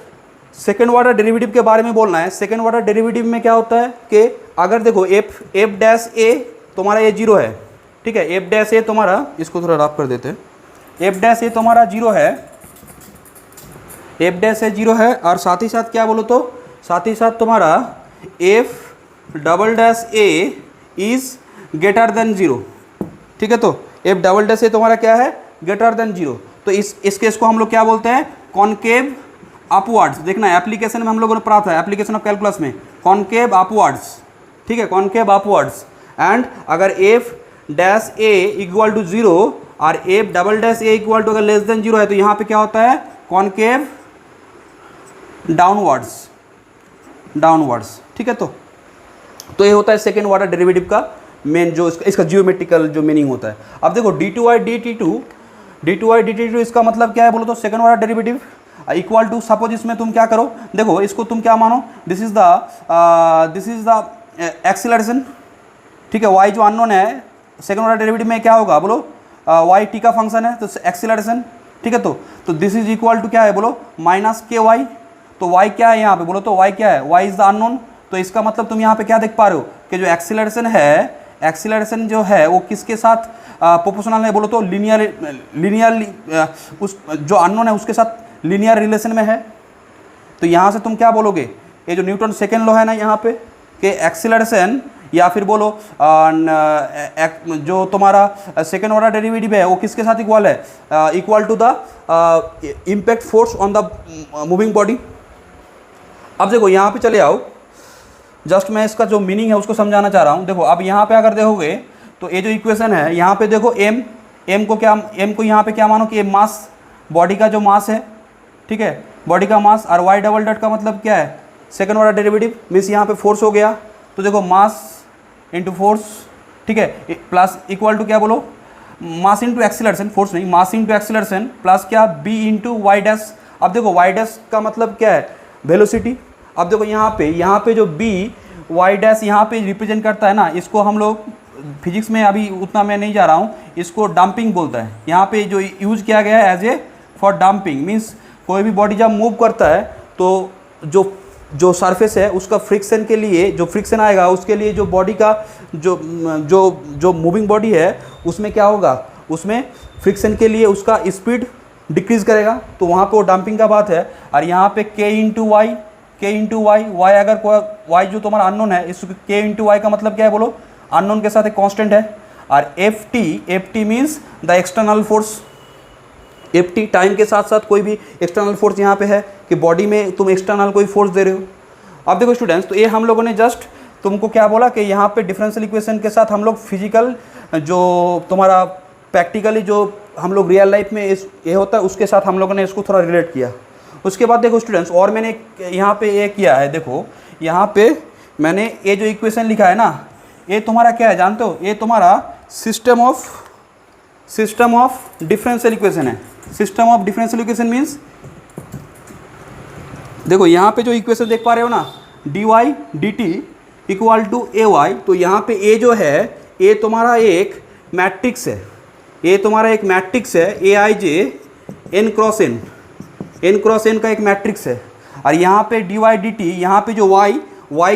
सेकेंड ऑर्डर डेरिवेटिव के बारे में बोलना है, सेकेंड ऑर्डर डेरिवेटिव में क्या होता है कि अगर देखो एफ डैश ए तुम्हारा ये 0 है, ठीक है, एफ डैश ए तुम्हारा, इसको थोड़ा रफ कर देते हैं, एफ डैश ए तुम्हारा 0 है, एफ डैश ए 0 है, और साथ ही साथ क्या बोलो तो, साथ ही साथ तुम्हारा F double dash A is greater than 0। ठीक है, तो एफ डबल डैश ए तुम्हारा क्या है, ग्रेटर देन 0। तो इस केस को हम लोग क्या बोलते हैं, कॉनकेव अपवर्ड्स। देखना एप्लीकेशन में हम लोगों ने पढ़ा था, एप्लीकेशन ऑफ कैलकुलस में, कॉनकेव अपवर्ड्स। ठीक है, कॉनकेव अपवर्ड्स। एंड अगर f dash a equal to 0 और f double dash a equal to अगर लेस देन 0 है, तो यहाँ पे क्या होता है, कॉनकेव डाउनवर्ड्स, डाउनवर्ड्स। ठीक है, तो ये होता है सेकेंड ऑर्डर डेरिवेटिव का मेन जो इसका जियोमेट्रिकल जो मीनिंग होता है। अब देखो d2y dt2 इसका मतलब क्या है बोलो तो, second order derivative equal to, suppose इसमें तुम क्या करो, देखो इसको तुम क्या मानो, दिस इज द एक्सीलरेशन। ठीक है, y जो अननोन है, सेकेंड ऑर्डर डेरिवेटिव में क्या होगा बोलो, y t का फंक्शन है तो एक्सीलरेशन। ठीक है, तो दिस इज इक्वल टू क्या है बोलो, माइनस के वाई। तो y क्या है यहाँ पे बोलो तो, y क्या है, y इज द अननोन। तो इसका मतलब तुम यहाँ पे क्या देख पा रहे हो कि जो एक्सीलरेशन है, एक्सीलरेशन जो है वो किसके साथ प्रोपोर्शनल है बोलो तो, लीनियरली उस जो अननोन है उसके साथ लीनियर रिलेशन में है। तो यहाँ से तुम क्या बोलोगे, ये जो न्यूटन सेकेंड लॉ है ना यहाँ पे, कि एक्सीलरेशन या फिर बोलो जो तुम्हारा सेकेंड ऑर्डर डेरिवेटिव है वो किसके साथ इक्वल है, equal to the impact force on the moving body. अब देखो यहाँ पे चले आओ, जस्ट मैं इसका जो मीनिंग है उसको समझाना चाह रहा हूँ। देखो अब यहाँ पे अगर देखोगे तो ये जो इक्वेशन है यहाँ पे देखो एम को यहाँ पे क्या मानो कि मास, बॉडी का जो मास है, ठीक है, बॉडी का मास, और वाई डबल डॉट का मतलब क्या है, सेकेंड ऑर्डर डेरिवेटिव मीन्स यहाँ पे फोर्स हो गया। तो देखो मास इंटू फोर्स, ठीक है, प्लस इक्वल टू क्या बोलो, मास इंटू एक्सीलरेशन, फोर्स नहीं, मास इंटू एक्सीलरेशन प्लस क्या, बी इंटू वाई डैश। अब देखो वाई डैश का मतलब क्या है, वेलोसिटी। अब देखो यहाँ पे जो बी वाई डैश यहाँ पे रिप्रेजेंट करता है ना, इसको हम लोग फिजिक्स में अभी उतना मैं नहीं जा रहा हूँ, इसको डंपिंग बोलता है। यहाँ पे जो यूज़ किया गया है as a for damping, means कोई भी बॉडी जब मूव करता है तो जो सरफेस है उसका फ्रिक्शन के लिए, जो फ्रिक्शन आएगा उसके लिए जो बॉडी का जो मूविंग बॉडी है उसमें क्या होगा, उसमें फ्रिक्शन के लिए उसका स्पीड डिक्रीज़ करेगा, तो वहाँ पे वो डंपिंग का बात है। और यहाँ पे k इंटू वाई, वाई अगर कोई वाई जो तुम्हारा अननोन है, इस k इंटू वाई का मतलब क्या है बोलो, अननोन के साथ एक कांस्टेंट है। और F T means the external force, F T time के साथ साथ कोई भी एक्सटर्नल फोर्स यहाँ पे है कि बॉडी में तुम एक्सटर्नल कोई फोर्स दे रहे हो। अब देखो स्टूडेंट्स, तो ये हम लोगों ने जस्ट तुमको क्या बोला कि यहाँ पे डिफरेंशियल इक्वेशन के साथ हम लोग फिजिकल जो तुम्हारा प्रैक्टिकली जो हम लोग रियल लाइफ में ये होता है उसके साथ हम लोगों ने इसको थोड़ा रिलेट किया। उसके बाद देखो स्टूडेंट्स, और मैंने यहाँ पे ये किया है, देखो यहाँ पे मैंने ये जो इक्वेशन लिखा है ना, ये तुम्हारा क्या है जानते हो, ये तुम्हारा सिस्टम ऑफ डिफरेंशियल इक्वेशन है। System of differential equation means देखो यहाँ पे जो इक्वेशन देख पा रहे हो ना, d y D t equal to A y, तो यहाँ पे ए जो है ये तुम्हारा एक मैट्रिक्स है, ये तुम्हारा एक मैट्रिक्स है, ए आई जे एन क्रॉस एन का एक मैट्रिक्स है। और यहाँ पे डी वाई डी टी, यहाँ पे जो वाई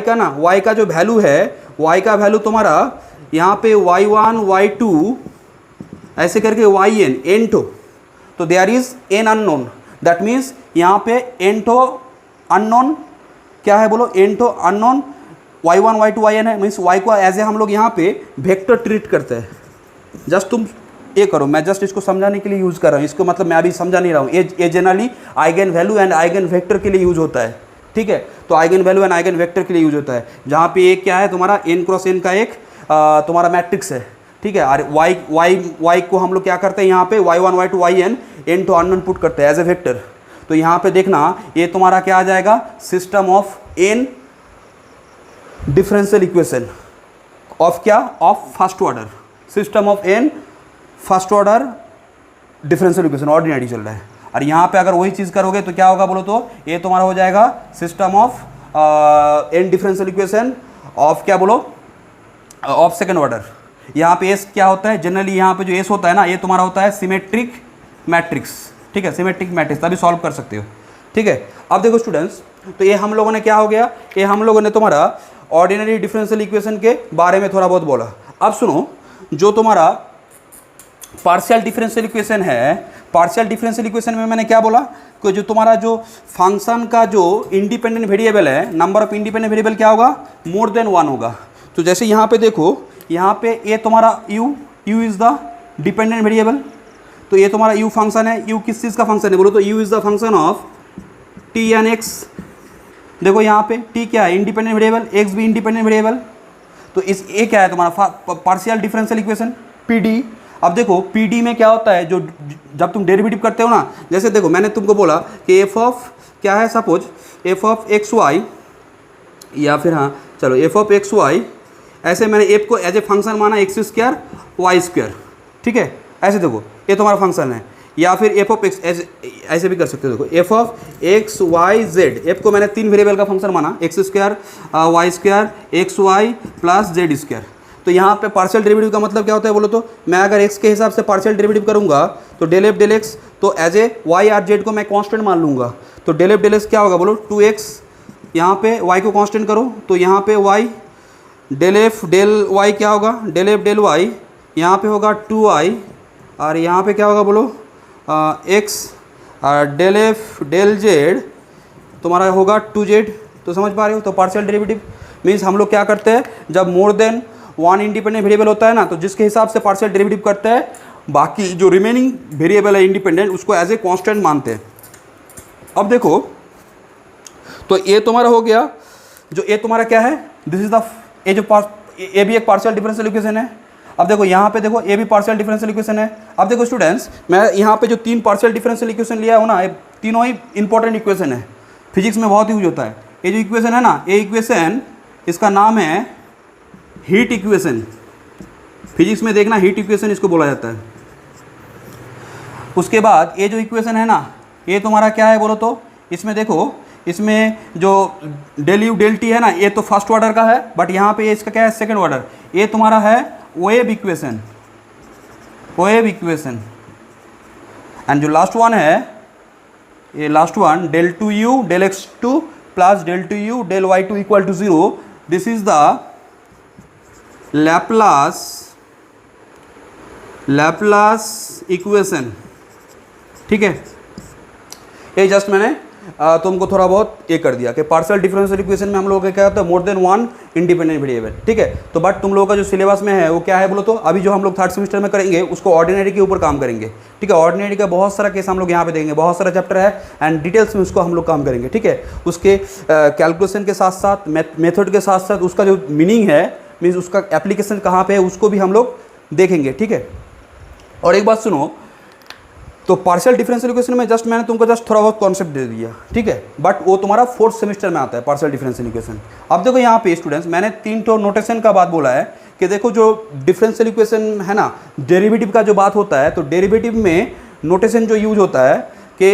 का जो वैल्यू है, वाई का वैल्यू तुम्हारा यहाँ पे y1 y2 ऐसे करके yn टो, तो there is n unknown, that means यहाँ पे n टो अननोन क्या है बोलो, n to unknown y1 y2 yn है, मीन्स y को एज ए हम लोग यहाँ पे वेक्टर ट्रीट करते हैं। जस्ट तुम ये करो, मैं जस्ट इसको समझाने के लिए यूज़ कर रहा हूँ, इसको मतलब मैं अभी समझा नहीं रहा हूँ। ये generally eigen value and eigen vector के लिए यूज होता है, ठीक है। तो eigen value and eigen vector के लिए यूज होता है, जहाँ पे एक क्या है तुम्हारा n क्रॉस n का एक तुम्हारा मैट्रिक्स है, ठीक है। और y को हम लोग क्या करते हैं, यहाँ पे y1 y2 yn n to unknown put करते हैं एज ए वेक्टर। तो यहाँ पे देखना ये तुम्हारा क्या आ जाएगा, system of n differential equation of क्या, of first order, system of n first order differential equation ordinary चल रहा है। और यहाँ पे अगर वही चीज़ करोगे तो क्या होगा बोलो, तो ये तुम्हारा हो जाएगा system of n differential equation of क्या बोलो, ऑफ सेकंड ऑर्डर। यहाँ पे s क्या होता है, जनरली यहाँ पे जो s होता है ना, ये तुम्हारा होता है सिमेट्रिक मैट्रिक्स, ठीक है, सिमेट्रिक मैट्रिक्स, तभी सॉल्व कर सकते हो, ठीक है। अब देखो स्टूडेंट्स, तो ये हम लोगों ने क्या हो गया, ये हम लोगों ने तुम्हारा ऑर्डिनरी डिफरेंशियल इक्वेशन के बारे में थोड़ा बहुत बोला। अब सुनो, जो तुम्हारा पार्शियल डिफरेंशियल इक्वेशन है, पार्शियल डिफरेंशियल इक्वेशन में मैंने क्या बोला कि जो तुम्हारा जो फंक्शन का जो इंडिपेंडेंट वेरिएबल है, नंबर ऑफ इंडिपेंडेंट वेरिएबल क्या होगा, मोर देन 1 होगा। तो जैसे यहाँ पे देखो, यहाँ पे ये तुम्हारा u is the dependent variable, तो ये तुम्हारा u फंक्शन है। u किस चीज़ का फंक्शन है बोलो, तो u is the function of t and x। देखो यहाँ पे t क्या है, इंडिपेंडेंट वेरिएबल, x भी इंडिपेंडेंट वेरिएबल, तो इस ये क्या है तुम्हारा पार्शियल डिफरेंशियल इक्वेशन pd। अब देखो pd में क्या होता है, जो जब तुम डेरिवेटिव करते हो ना, जैसे देखो मैंने तुमको बोला कि f ऑफ क्या है, suppose f of x y, या फिर हाँ चलो f ऑफ एक्स वाई, ऐसे मैंने f को एज ए फंक्शन माना एक्स स्क्वायर वाई स्क्वायर, ठीक है। ऐसे देखो ये तुम्हारा फंक्शन है, या फिर f ऑफ एक्स ऐसे भी कर सकते हो। देखो f of x y z, f को मैंने 3 वेरिएबल का फंक्शन माना, x square y square x y plus z square. तो यहाँ पे पार्शियल डेरिवेटिव का मतलब क्या होता है बोलो, तो मैं अगर x के हिसाब से पार्शियल डेरिवेटिव करूँगा तो डेल एफ डेल एक्स, तो as a y or z को मैं कांस्टेंट मान लूँगा, तो डेल एफ डेल एक्स क्या होगा बोलो, 2x, यहाँ पे y को कांस्टेंट करो तो यहाँ पे y, del f del y क्या होगा, डेल एफ डेल y, यहाँ पे होगा 2i, और यहाँ पे क्या होगा बोलो x, और डेल एफ डेल जेड तुम्हारा होगा 2z। तो समझ पा रहे हो, तो पार्शियल डेरिवेटिव मीन्स हम लोग क्या करते हैं, जब मोर देन 1 इंडिपेंडेंट वेरिएबल होता है ना, तो जिसके हिसाब से पार्शियल डेरिवेटिव करते हैं, बाकी जो रिमेनिंग वेरिएबल है इंडिपेंडेंट उसको एज ए कांस्टेंट मानते हैं। अब देखो, तो ये तुम्हारा हो गया, जो ये तुम्हारा क्या है, दिस इज द ये जो ये भी एक पार्शियल डिफरेंशियल इक्वेशन है। अब देखो यहाँ पे देखो ये भी पार्शियल डिफरेंशियल इक्वेशन है। अब देखो स्टूडेंट्स, मैं यहाँ पे जो 3 पार्शियल डिफरेंशियल इक्वेशन लिया हूँ ना, ये तीनों ही इंपॉर्टेंट इक्वेशन है, फिजिक्स में बहुत यूज होता है। ये जो इक्वेशन है ना, ये इक्वेशन इसका नाम है हीट इक्वेशन, फिजिक्स में देखना हीट इक्वेशन इसको बोला जाता है। उसके बाद ये जो इक्वेशन है ना, ये तुम्हारा क्या है बोलो तो, इसमें देखो, इसमें जो डेल यू डेल टी है ना, ये तो फर्स्ट ऑर्डर का है, बट यहाँ पे इसका क्या है, सेकंड ऑर्डर। ये तुम्हारा है wave equation, wave equation. And जो लास्ट वन है, ये last one, del two u del x two plus del two u del y two equal to 0, this is the Laplace equation. ठीक है, ये just मैंने तुमको थोड़ा बहुत ये कर दिया कि पार्शियल डिफरेंशियल इक्वेशन में हम लोगों का क्या होता है, more than one independent variable. ठीक है, तो बट तुम लोगों का जो सिलेबस में है वो क्या है बोलो तो, अभी जो हम लोग थर्ड सेमेस्टर में करेंगे उसको ऑर्डिनरी के ऊपर काम करेंगे। ठीक है, ऑर्डिनरी का बहुत सारा केस हम लोग यहाँ पे देंगे, बहुत सारा चैप्टर है एंड डिटेल्स में उसको हम लोग काम करेंगे। ठीक है, उसके कैलकुलेशन के साथ साथ मेथड के साथ साथ उसका जो मीनिंग है, मीन्स उसका एप्लीकेशन कहाँ पे है, उसको भी हम लोग देखेंगे। ठीक है, और एक बात सुनो, तो पार्शियल डिफरेंशियल इक्वेशन में जस्ट मैंने तुमको जस्ट थोड़ा बहुत कॉन्सेप्ट दे दिया। ठीक है, बट वो तुम्हारा फोर्थ सेमेस्टर में आता है पार्शियल डिफरेंशियल इक्वेशन। अब देखो यहाँ पे स्टूडेंट्स, मैंने 3 तो नोटेशन का बात बोला है कि देखो जो डिफरेंशियल इक्वेशन है ना, डेरिवेटिव का जो बात होता है, तो डेरिवेटिव में नोटेशन जो यूज होता है कि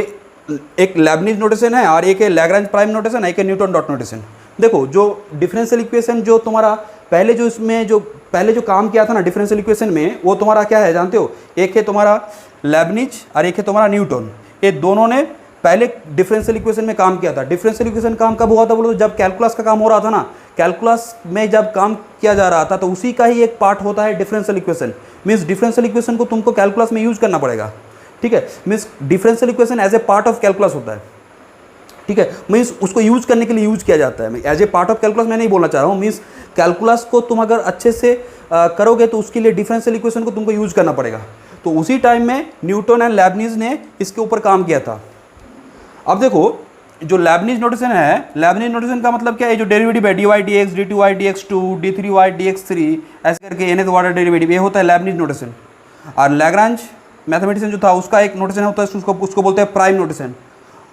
एक लेबनिज नोटेशन है और एक है लैग्रेंज प्राइम नोटेशन है, एक है न्यूटन डॉट नोटेशन। देखो जो डिफरेंशियल इक्वेशन जो तुम्हारा पहले जो इसमें जो पहले जो काम किया था ना डिफरेंशियल इक्वेशन में, वो तुम्हारा क्या है जानते हो, एक है तुम्हारा लेबनिज और एक है तुम्हारा न्यूटन। ये दोनों ने पहले डिफरेंशियल इक्वेशन में काम किया था। डिफरेंशियल इक्वेशन काम कब हुआ था बोलो तो, जब कैलकुलस का काम हो रहा था ना, कैलकुलस में जब काम किया जा रहा था, तो उसी का ही एक पार्ट होता है differential equation. Means differential equation को तुमको कैलकुलस में यूज करना पड़ेगा। ठीक है, means differential equation as a part of calculus होता है। ठीक है, मीन्स उसको यूज करने के लिए यूज किया जाता है। As a part of calculus मैं नहीं बोलना चाह रहा हूँ, मीन्स कैलकुलस को तुम अगर अच्छे से करोगे तो उसके लिए डिफरेंशियल इक्वेशन को तुमको यूज करना पड़ेगा। तो उसी टाइम में न्यूटन एंड लेबनिज ने इसके ऊपर काम किया था। अब देखो जो लेबनिज नोटेशन है, लेबनिज नोटेशन का मतलब क्या है, जो डेरिवेटिव है d y d x d two Y d x two d three y d x three ऐसे करके nth ऑर्डर डेरिवेटिव, ये होता है लेबनिज नोटेशन। और लैग्रांज मैथमेटिशियन जो था उसका एक नोटेशन होता है, उसको बोलते हैं prime notation,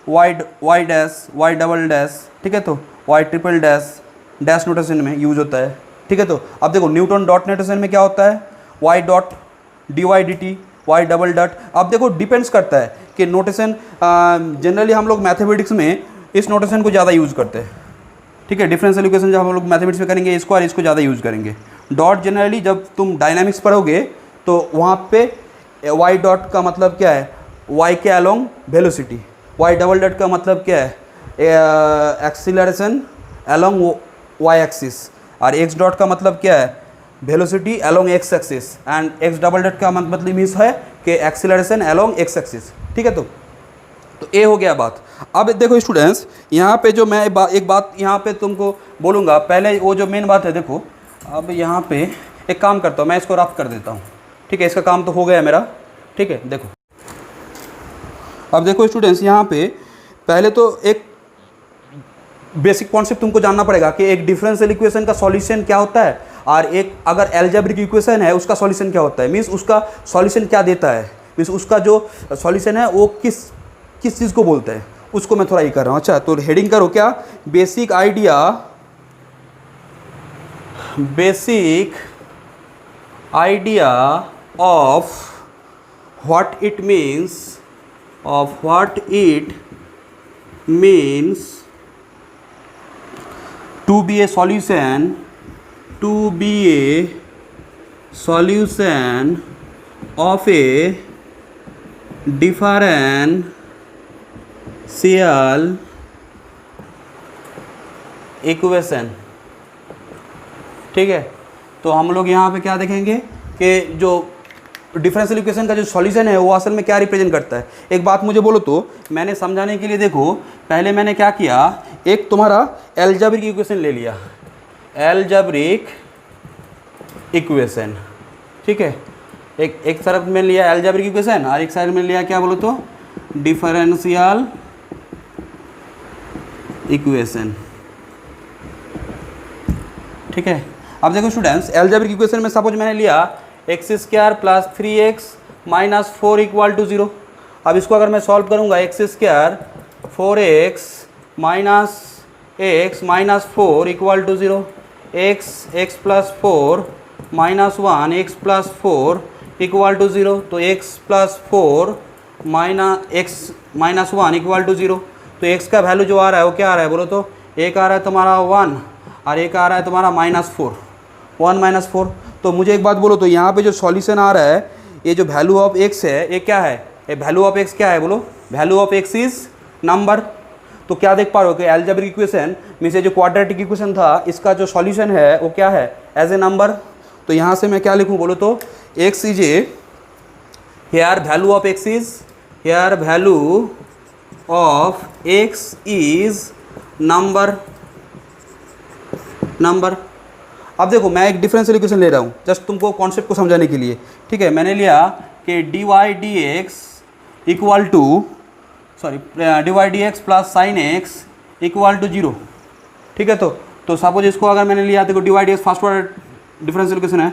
y dash y double dash. ठीक है, तो वाई ट्रिपल डैश नोटेशन में यूज होता है। ठीक है, तो अब देखो न्यूटन डॉट नोटेशन में क्या होता है, y dot d y D t y double dot. अब देखो डिपेंड्स करता है कि नोटेशन, जनरली हम लोग मैथमेटिक्स में इस नोटेशन को ज़्यादा यूज़ करते हैं। ठीक है, डिफरेंशियल इक्वेशन जब हम लोग मैथमेटिक्स में करेंगे इसको और इसको ज़्यादा यूज़ करेंगे। डॉट जनरली जब तुम डायनामिक्स पढ़ोगे तो वहाँ पे वाई डॉट का मतलब क्या है, वाई के along velocity. Y double dot का मतलब क्या है, एक्सीलरेशन अलोंग वाई एक्सिस। और एक्स डॉट का मतलब क्या है, velocity along x axis. And x double dot का मतलब मीन्स है कि एक्सीलरेशन अलोंग एक्स एक्सिस। ठीक है, तो ये हो गया बात। अब देखो स्टूडेंट्स, यहाँ पे जो मैं एक बात यहाँ पे तुमको बोलूँगा, पहले वो जो मेन बात है, देखो अब यहाँ पे एक काम करता हूँ, मैं इसको रफ कर देता हूँ। ठीक है, इसका काम तो हो गया मेरा। ठीक है, देखो अब देखो स्टूडेंट्स, यहाँ पे पहले तो एक बेसिक कॉन्सेप्ट तुमको जानना पड़ेगा कि एक डिफरेंशियल इक्वेशन का सॉल्यूशन क्या होता है और एक अगर अलजेब्रिक इक्वेशन है उसका सॉल्यूशन क्या होता है। मीन्स उसका सॉल्यूशन क्या देता है, मीन्स उसका जो सॉल्यूशन है वो किस चीज़ को बोलते हैं, उसको मैं थोड़ा ये कर रहा हूँ। अच्छा, तो हेडिंग करो क्या, basic idea of what it means to be a solution of a differential equation। ठीक है, तो हम लोग यहाँ पे क्या देखेंगे कि जो डिफरेंशियल इक्वेशन का जो सॉल्यूशन है वो असल में क्या रिप्रेजेंट करता है। एक बात मुझे बोलो तो, मैंने समझाने के लिए देखो पहले मैंने क्या किया, एक तुम्हारा अलजेब्रिक इक्वेशन ले लिया, अलजेब्रिक इक्वेशन। ठीक है, एक तरफ में लिया अलजेब्रिक इक्वेशन और एक साइड में लिया क्या बोलो तो डिफरेंशियल इक्वेशन। ठीक है, अब देखो स्टूडेंट्स, अलजेब्रिक इक्वेशन में सपोज मैंने लिया x square plus 3x minus 4 equal to 0। अब इसको अगर मैं सॉल्व करूँगा, x square 4x minus x minus 4 equal to 0, x plus 4 -1 x plus 4 equal to 0। तो x plus 4 x minus 1 equal to 0। तो x का वैल्यू जो आ रहा है वो क्या आ रहा है बोलो तो, एक आ रहा है तुम्हारा 1 और एक आ रहा है तुम्हारा -4, 1 - 4। तो मुझे एक बात बोलो तो यहाँ पे जो सॉल्यूशन आ रहा है, ये जो वैल्यू ऑफ x है ये क्या है, ये वैल्यू ऑफ x क्या है बोलो, value of x is number. तो क्या देख पा रहे हो कि एल्जेब्रिक इक्वेशन मींस ये जो क्वाड्रेटिक इक्वेशन था इसका जो सॉल्यूशन है वो क्या है, एज ए नंबर। तो यहाँ से मैं क्या लिखूँ बोलो तो, x is a, here value of x is, here value of x is number, number. अब देखो मैं एक डिफरेंशियल इक्वेशन ले रहा हूँ जस्ट तुमको कॉन्सेप्ट को समझाने के लिए, ठीक है। मैंने लिया कि dy dx equal to, sorry dy dx plus sine x equal to 0, ठीक है। तो सपोज इसको अगर मैंने लिया देखो dy dx first order differential equation है,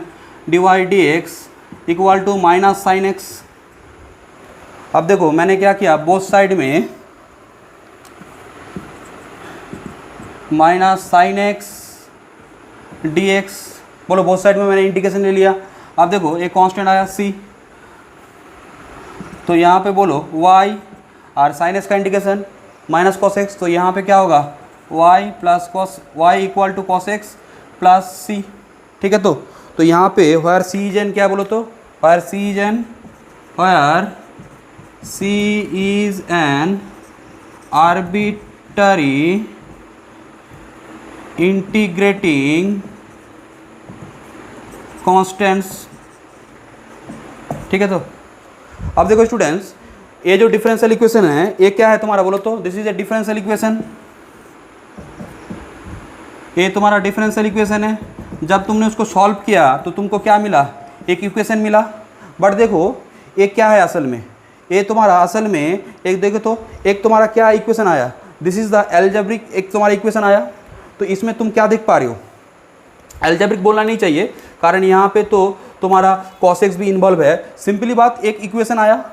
dy dx equal to minus sine x. अब देखो मैंने क्या किया, बोथ साइड में माइनस साइन एक्स dx, बोलो बोथ साइड में मैंने इंटीग्रेशन ले लिया। अब देखो एक कांस्टेंट आया c, तो यहाँ पे बोलो y और साइन एक्स का इंटीग्रेशन माइनस कॉस एक्स, तो यहाँ पे क्या होगा y plus cos y equal to cos x plus c, ठीक है। तो यहाँ पे वायर c इज एन क्या बोलो तो, wire c is an, wire c is an arbitrary integrating constants, ठीक है। तो अब देखो स्टूडेंट्स, ये जो डिफरेंशियल इक्वेशन है ये क्या है तुम्हारा बोलो तो, this is A differential equation, ये तुम्हारा डिफरेंशियल इक्वेशन है। जब तुमने उसको सॉल्व किया तो तुमको क्या मिला, एक इक्वेशन मिला। बट देखो ये क्या है असल में, ये तुम्हारा असल में एक देखो तो एक तुम्हारा क्या इक्वेशन आया, दिस इज द एल्जेब्रिक, एक तुम्हारा इक्वेशन आया। तो इसमें तुम क्या देख पा रहे हो, एल्जेब्रिक बोलना नहीं चाहिए कारण यहाँ पे तो तुम्हारा cos x भी इन्वॉल्व है। सिंपली बात, एक इक्वेशन आया,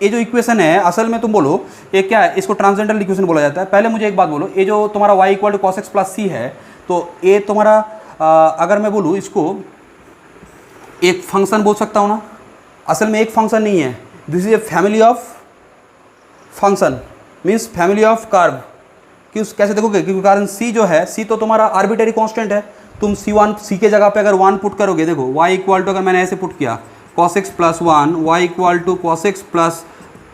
ये जो इक्वेशन है असल में तुम बोलो ये क्या है, इसको ट्रांसेंडेंटल इक्वेशन बोला जाता है। पहले मुझे एक बात बोलो, ये जो तुम्हारा y equal to cos x plus C है, तो ये तुम्हारा अगर मैं बोलूँ इसको एक फंक्शन बोल सकता हूँ ना, असल में एक फंक्शन नहीं है, this is a family of function, means family of curve. क्यों कैसे देखोगे, क्योंकि कारण c जो है, c तो तुम्हारा आर्बिटरी कांस्टेंट है। तुम c के जगह पे अगर 1 पुट करोगे, देखो y इक्वल टू, अगर मैंने ऐसे पुट किया cos x plus 1, y equal to cos x plus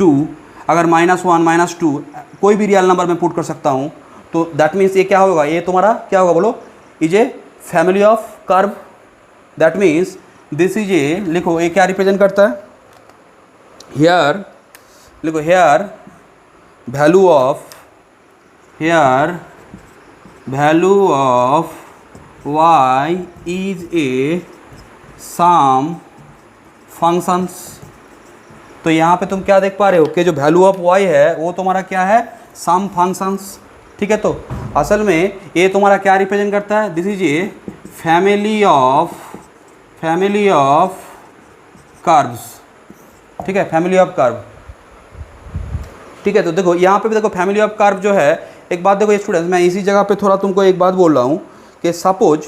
2, अगर -1 -2 कोई भी रियल नंबर में पुट कर सकता हूँ, तो दैट मीन्स ये क्या होगा, ये तुम्हारा क्या होगा बोलो, is a family of curve. That means this is a, लिखो ये क्या रिप्रेजेंट करता है, हेयर लिखो, here value of, here value of y is a some functions. तो यहाँ पे तुम क्या देख पा रहे हो कि जो वैल्यू ऑफ y है वो तुम्हारा क्या है, सम फंक्शंस, ठीक है। तो असल में ये तुम्हारा क्या रिप्रेजेंट करता है, this is a family of curves, ठीक है, फैमिली ऑफ कर्व, ठीक है। तो देखो यहाँ पे भी देखो फैमिली ऑफ कर्व जो है, एक बात देखो स्टूडेंट्स, मैं इसी जगह पे थोड़ा तुमको एक बात बोल रहा हूँ कि सपोज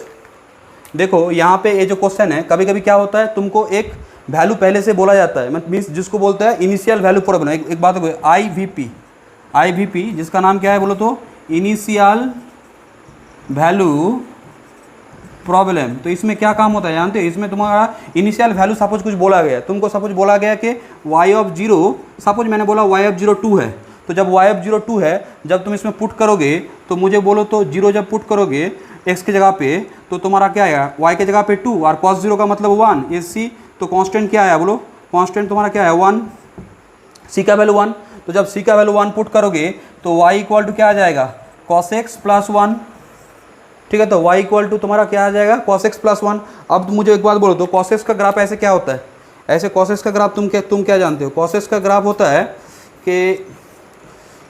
देखो यहाँ पे ये जो क्वेश्चन है, कभी कभी क्या होता है तुमको एक वैल्यू पहले से बोला जाता है, मीन्स जिसको बोलते हैं इनिशियल वैल्यू प्रॉब्लम। एक बात देखो, IVP जिसका नाम क्या है बोलो तो, इनिशियल वैल्यू प्रॉब्लम। तो इसमें क्या काम होता है जानते हो, इसमें तुम्हारा इनिशियल वैल्यू सपोज कुछ बोला गया, तुमको सपोज बोला गया कि y ऑफ 0, सपोज मैंने बोला y ऑफ 0 2 है, तो जब y ऑफ 0 2 है, जब तुम इसमें पुट करोगे तो मुझे बोलो तो 0 जब पुट करोगे x की जगह पे, तो तुम्हारा क्या आएगा, y की जगह पे 2 और cos 0 का मतलब 1, ये c, तो कांस्टेंट क्या आया बोलो, कांस्टेंट तुम्हारा क्या है 1, c का वैल्यू 1। तो जब c का वैल्यू 1 पुट करोगे तो y इक्वल टू क्या आ जाएगा, cos x प्लस 1, ठीक है। तो y इक्वल टू तुम्हारा क्या आ जाएगा, cos x प्लस 1। अब मुझे एक बात बोलो तो cos x का ग्राफ ऐसे क्या होता है, ऐसे cos x का ग्राफ तुम क्या जानते हो, cos x का ग्राफ होता है कि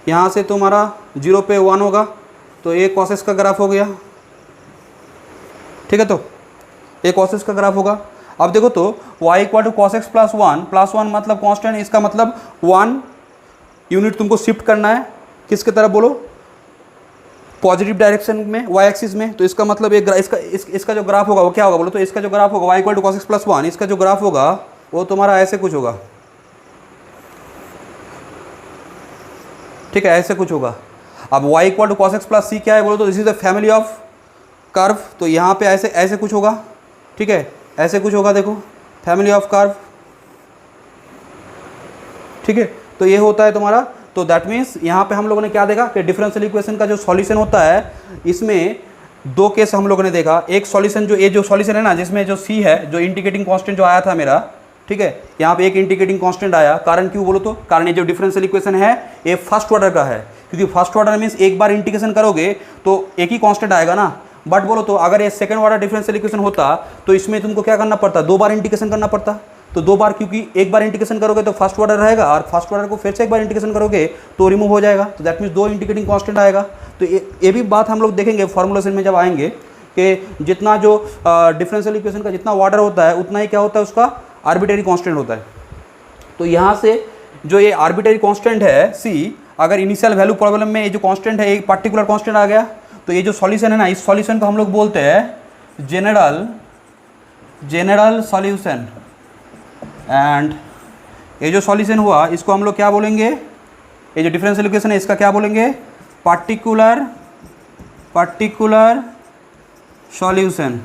यहाँ से तुम्हारा 0 पे 1 होगा, तो ये cos x का ग्राफ हो गया, ठीक है। तो ये cos x का ग्राफ होगा। अब देखो तो y equal to cos x plus 1 मतलब कांस्टेंट, इसका मतलब 1 यूनिट तुमको शिफ्ट करना है किसके तरफ बोलो, पॉजिटिव डायरेक्शन में वाई एक्सिस में, तो इसका मतलब एक इसका जो ग्राफ होगा वो क्या होगा बोलो तो, इसका जो ग्राफ होगा y equal to cos x plus one, इसका जो ग्राफ होगा वो तुम्हारा ऐसे कुछ होगा, ठीक है, ऐसे कुछ होगा। अब y equal to cos x plus C क्या है बोलो तो, this is the family of curve, तो यहाँ पे ऐसे ऐसे कुछ होगा, ठीक है, ऐसे कुछ होगा, देखो फैमिली ऑफ कर्व, ठीक है। तो ये होता है तुम्हारा, तो दैट मीन्स यहाँ पे हम लोगों ने क्या देखा कि डिफरेंशियल इक्वेशन का जो सॉल्यूशन होता है, इसमें दो केस हम लोगों ने देखा। एक सॉल्यूशन जो ये जो सॉल्यूशन है ना, जिसमें जो सी है, जो इंटीग्रेटिंग कांस्टेंट जो आया था मेरा, ठीक है, यहाँ पे एक इंटीग्रेटिंग कांस्टेंट आया, कारण क्यों बोलो तो, कारण ये जो डिफरेंशियल इक्वेशन है ये फर्स्ट ऑर्डर का है, क्योंकि फर्स्ट ऑर्डर मीन्स एक बार इंटीग्रेशन करोगे तो एक ही कांस्टेंट आएगा ना। बट बोलो तो अगर ये सेकंड ऑर्डर डिफरेंशियल इक्वेशन होता तो इसमें तुमको क्या करना पड़ता, दो बार इंटीग्रेशन करना पड़ता। तो दो बार, क्योंकि एक बार इंटीग्रेशन करोगे तो फर्स्ट ऑर्डर रहेगा, और फर्स्ट ऑर्डर को फिर से एक बार इंटीग्रेशन करोगे तो रिमूव हो जाएगा, तो दैट मीन्स दो इंटीग्रेटिंग कांस्टेंट आएगा। तो ये भी बात हम लोग देखेंगे फॉर्मुलेशन में जब आएंगे, कि जितना जो डिफरेंशियल इक्वेशन का जितना ऑर्डर होता है उतना ही क्या होता है, उसका आर्बिट्रेरी कांस्टेंट होता है। तो यहाँ से जो ये आर्बिट्रेरी कांस्टेंट है सी, अगर इनिशियल वैल्यू प्रॉब्लम में ये जो कांस्टेंट है एक पर्टिकुलर कांस्टेंट आ गया, तो ये जो सॉल्यूशन है ना, इस सॉल्यूशन को हम लोग बोलते हैं जनरल सॉल्यूशन। एंड ये जो सॉल्यूशन हुआ इसको हम लोग क्या बोलेंगे, ये जो डिफरेंशियल इक्वेशन है इसका क्या बोलेंगे, पर्टिकुलर सॉल्यूशन।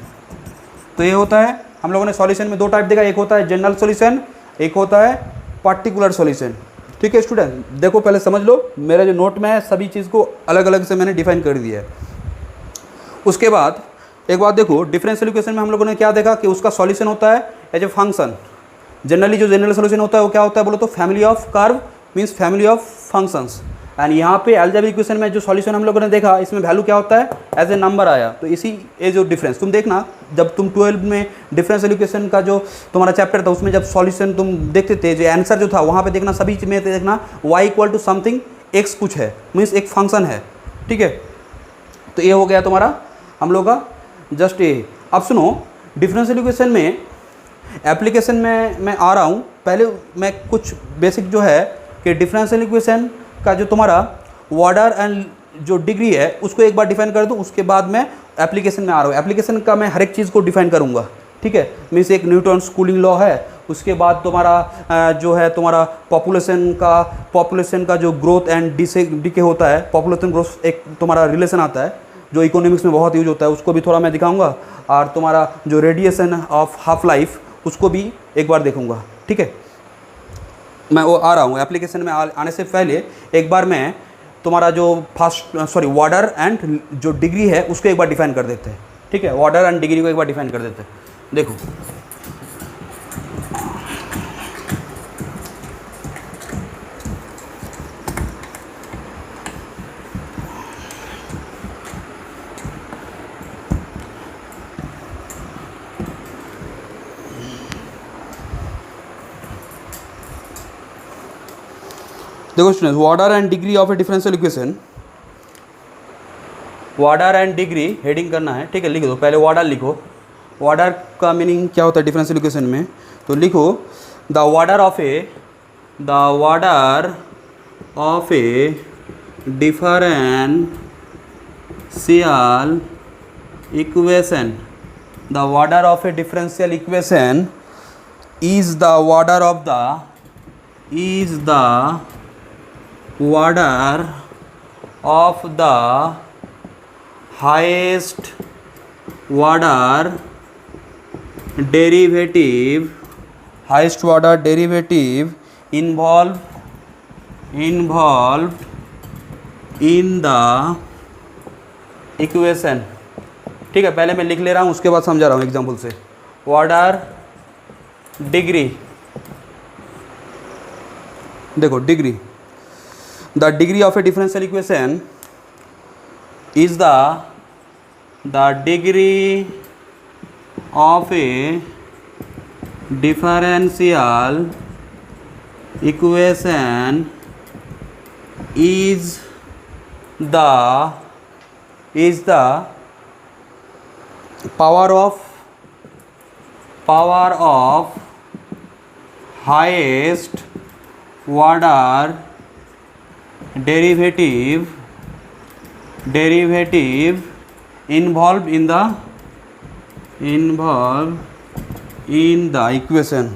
तो ये होता है, हम लोगों ने सॉल्यूशन में दो टाइप देखा, एक होता है जनरल सॉल्यूशन, एक होता है पर्टिकुलर सॉल्यूशन, ठीक है स्टूडेंट। देखो पहले समझ लो, मेरा जो नोट में है सभी चीज़ को अलग अलग से मैंने डिफाइन कर दिया है। उसके बाद एक बात देखो, डिफरेंशियल इक्वेशन में हम लोगों ने क्या देखा कि उसका सॉल्यूशन होता है एज ए फंक्शन। जनरली जो जनरल सॉल्यूशन होता है वो क्या होता है बोलो तो, family of curve means family of functions. And यहाँ पे अलजेब्रिक इक्वेशन में जो सॉल्यूशन हम लोगों ने देखा, इसमें वैल्यू क्या होता है, एज ए नंबर आया। तो इसी ये जो डिफरेंस तुम देखना, जब तुम 12 में डिफरेंशियल इक्वेशन का जो तुम्हारा चैप्टर था उसमें जब सॉल्यूशन तुम देखते थे, जो आंसर जो था वहाँ पे देखना, सभी में देखना y equal to something x कुछ है, मीन्स एक फंक्शन है, ठीक है। तो ये हो गया तुम्हारा हम लोग का जस्ट ये। अब सुनो, डिफरेंशियल इक्वेशन में एप्लीकेशन में मैं आ रहा हूँ, पहले मैं कुछ बेसिक जो है कि डिफरेंशियल इक्वेशन का जो तुम्हारा ऑर्डर एंड जो डिग्री है उसको एक बार डिफाइन कर दूँ, उसके बाद मैं एप्लीकेशन में आ रहा हूँ। एप्लीकेशन का मैं हर एक चीज़ को डिफाइन करूँगा, ठीक है। मीन्स एक न्यूटन्स कूलिंग लॉ है, उसके बाद तुम्हारा जो है तुम्हारा पॉपुलेशन का जो ग्रोथ एंड डिके होता है, पॉपुलेशन ग्रोथ एक तुम्हारा रिलेशन आता है जो इकोनॉमिक्स में बहुत यूज होता है, उसको भी थोड़ा मैं दिखाऊंगा। और तुम्हारा जो रेडिएशन ऑफ हाफ लाइफ उसको भी एक बार देखूंगा, ठीक है। मैं वो आ रहा हूँ, एप्लीकेशन में आने से पहले एक बार मैं तुम्हारा जो ऑर्डर एंड जो डिग्री है उसको एक बार डिफाइन कर देते हैं, ठीक है। ऑर्डर एंड डिग्री को एक बार डिफाइन कर देते हैं। देखो देखो students, order and degree of A differential equation, order and degree heading करना है, ठीक है। लिख दो पहले, ऑर्डर लिखो। ऑर्डर का मीनिंग क्या होता है डिफरेंशियल इक्वेशन में, तो लिखो the order of A differential equation, the order of A differential equation is the order of the highest order derivative involved in the equation, ठीक है। पहले मैं लिख ले रहा हूँ, उसके बाद समझा रहा हूँ एग्जाम्पल से। ऑर्डर डिग्री, देखो degree, the degree of A differential equation is the degree of A differential equation is the power of highest order derivative derivative involve in the equation,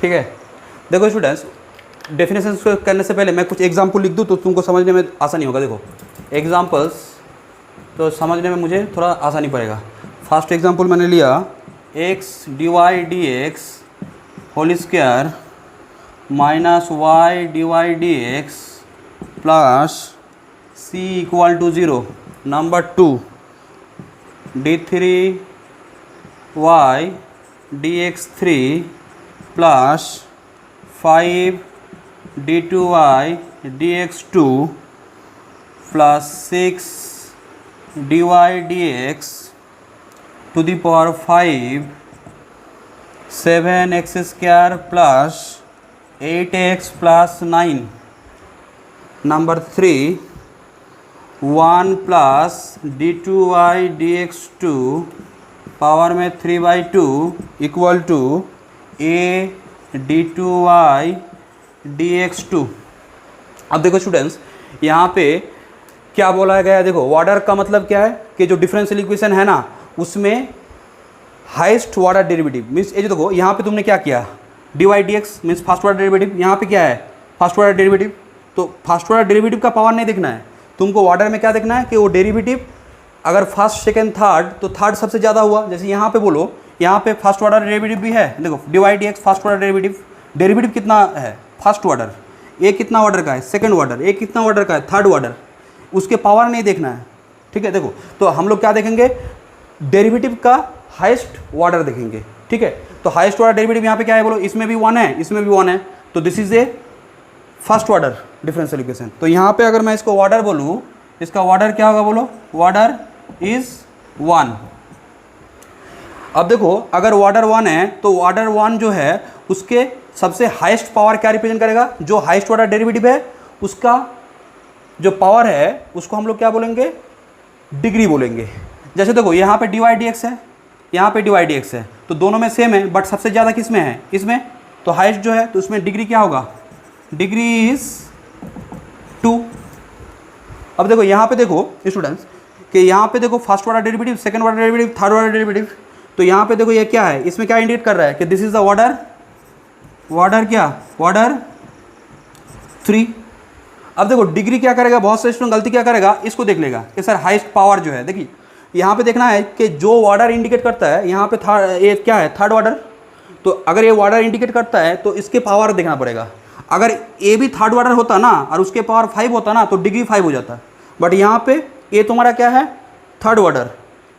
ठीक है। देखो स्टूडेंट्स, डेफिनेशन करने से पहले मैं कुछ एग्जांपल लिख दूँ तो तुमको समझने में आसानी होगा। देखो एग्जांपल्स तो समझने में मुझे थोड़ा आसानी पड़ेगा। फर्स्ट एग्जांपल मैंने लिया x dy dx whole square minus y dy dx plus c equal to 0। Number 2 d3y dx3 plus 5 d2y dx2 plus 6 dy dx to the power 5 7x square plus 8x plus 9। Number 3 1 plus d2y dx2 power में 3/2 equal to a d2y dx2। अब देखो students, यहाँ पे क्या बोला गया है, देखो वाटर का मतलब क्या है कि जो डिफरेंशियल इक्वेशन है ना उसमें हाईएस्ट वाटर डेरिवेटिव मीन्स ये जो देखो यहाँ पे तुमने क्या किया, dy dx means first water derivative, यहाँ पे क्या है फर्स्ट वाटर डेरिवेटिव। तो फर्स्ट वाटर डेरिवेटिव का पावर नहीं देखना है तुमको, वाटर में क्या देखना है कि वो डेरिवेटिव अगर फर्स्ट सेकेंड थर्ड तो थर्ड सबसे ज़्यादा हुआ। जैसे यहाँ पे बोलो, यहाँ पे फर्स्ट वाटर डेरिवेटिव भी है, देखो dy dx first water derivative कितना है फर्स्ट वाटर, ए कितना वाटर का है सेकेंड वाटर, ए कितना वाटर का है थर्ड वाटर, उसके पावर नहीं देखना है, ठीक है। देखो तो हम लोग क्या देखेंगे, डेरिवेटिव का हाईएस्ट वाटर देखेंगे, ठीक है। तो हाईएस्ट वाटर डेरिवेटिव यहाँ पे क्या है बोलो, इसमें भी 1 है इसमें भी 1 है, तो this is A first water differential equation. तो यहाँ पे अगर मैं इसको वाटर बोलूँ, इसका वाटर क्या होगा बोलो, वाटर इज 1। अब देखो अगर वाटर 1 है तो वाटर 1 जो है उसके सबसे हाईएस्ट पावर क्या रिप्रेजेंट करेगा, जो हाईएस्ट वाटर डेरिवेटिव है उसका जो पावर है उसको हम लोग क्या बोलेंगे, डिग्री बोलेंगे। जैसे देखो यहाँ पे dy dx है, यहाँ पे dy dx है, तो दोनों में सेम है बट सबसे ज़्यादा किस में है, इसमें। तो हाईएस्ट जो है तो उसमें डिग्री क्या होगा, डिग्री इज 2। अब देखो यहाँ पे देखो स्टूडेंट्स कि यहाँ पे देखो first water derivative, second water derivative, third water derivative, तो यहाँ पे देखो ये क्या है, इसमें क्या इंडिकेट कर रहा है कि दिस इज द वाटर क्या, वाटर 3। अब देखो डिग्री क्या करेगा, बहुत से स्टूडेंट गलती क्या करेगा, इसको देख लेगा कि सर हाईएस्ट पावर जो है, देखिए यहाँ पे देखना है कि जो वाटर इंडिकेट करता है यहाँ पे ये क्या है थर्ड वाटर, तो अगर ये वाटर इंडिकेट करता है तो इसके पावर देखना पड़ेगा। अगर ए भी थर्ड वाटर होता ना और उसके पावर 5 होता ना तो डिग्री 5 हो जाता, बट यहाँ पे ये तुम्हारा क्या है थर्ड वाटर,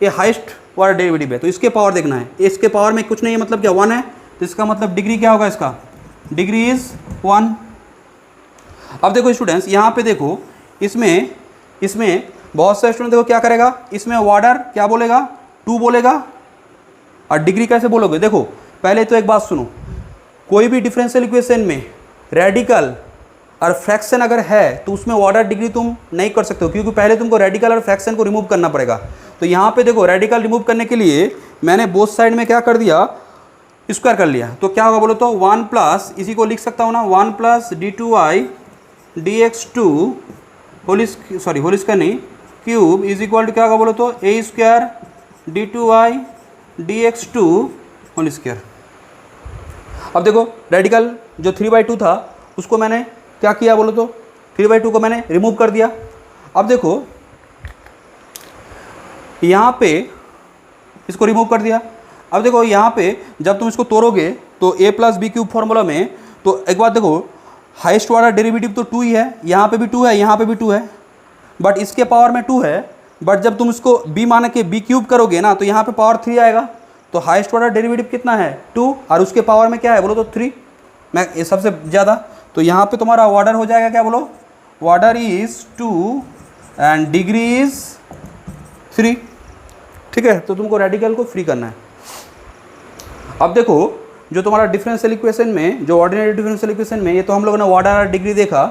ये हाईएस्ट वाटर डेरिवेटिव है, तो इसके पावर देखना है। इसके पावर में कुछ नहीं है मतलब क्या 1 है, तो इसका मतलब डिग्री क्या होगा, इसका डिग्री इज 1। अब देखो स्टूडेंट्स यहाँ पे देखो इसमें बहुत सारे स्टूडेंट देखो क्या करेगा, इसमें वाटर क्या बोलेगा 2 बोलेगा और डिग्री कैसे बोलोगे। देखो पहले तो एक बात सुनो, कोई भी डिफरेंशियल इक्वेशन में रेडिकल और फ्रैक्शन अगर है तो उसमें वाटर डिग्री तुम नहीं कर सकते हो, क्योंकि पहले तुमको रेडिकल और फ्रैक्शन को रिमूव करना पड़ेगा। तो यहाँ पे देखो रेडिकल रिमूव करने के लिए मैंने बोथ साइड में क्या कर दिया, स्क्वायर कर लिया, तो क्या होगा बोलो तो 1 प्लस, इसी को लिख सकता हूँ ना 1 plus d2y dx2 whole square नहीं क्यूब इज इक्वल टू क्या होगा बोलो तो a square d2y dx2 whole square. अब देखो रेडिकल जो 3/2 था उसको मैंने क्या किया बोलो तो 3/2 को मैंने रिमूव कर दिया। अब देखो यहाँ पे इसको रिमूव कर दिया। अब देखो यहाँ पे जब तुम इसको तोड़ोगे तो a plus b cube formula में, तो एक बात देखो हाईएस्ट वाला डेरिवेटिव तो 2 ही है, यहाँ पे भी 2 है, यहाँ पे भी 2 है, बट इसके पावर में 2 है, बट जब तुम इसको b मान के b क्यूब करोगे ना तो यहाँ पे पावर 3 आएगा। तो हाईएस्ट वाला डेरिवेटिव कितना है 2 और उसके पावर में क्या है बोलो तो 3, मैं ये सबसे ज़्यादा। तो यहाँ पे तुम्हारा वाटर हो जाएगा क्या बोलो, water is 2 and degree is 3, ठीक है। तो तुमको रेडिकल को फ्री करना है। अब देखो जो तुम्हारा डिफरेंशियल इक्वेशन में, जो ऑर्डिनरी डिफरेंशियल इक्वेशन में, ये तो हम लोगों ने वाटर और डिग्री देखा।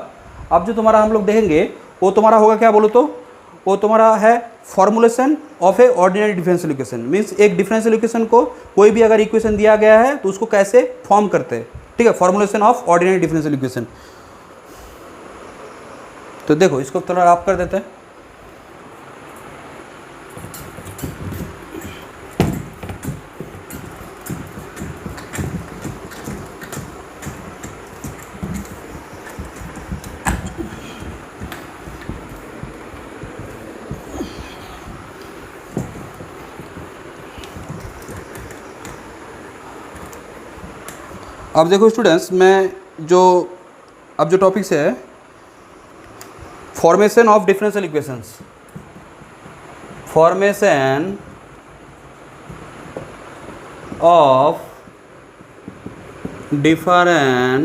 अब जो तुम्हारा हम लोग देखेंगे वो तुम्हारा होगा क्या बोलो तो, वो तुम्हारा है formulation of A ordinary differential equation. Means एक डिफरेंशियल इक्वेशन को कोई भी अगर इक्वेशन दिया गया है तो उसको कैसे फॉर्म करते हैं, ठीक है, formulation of ordinary differential equation. तो देखो इसको थोड़ा रफ कर देते हैं। अब देखो स्टूडेंट्स, मैं जो टॉपिक्स है formation of differential equations, formation of differential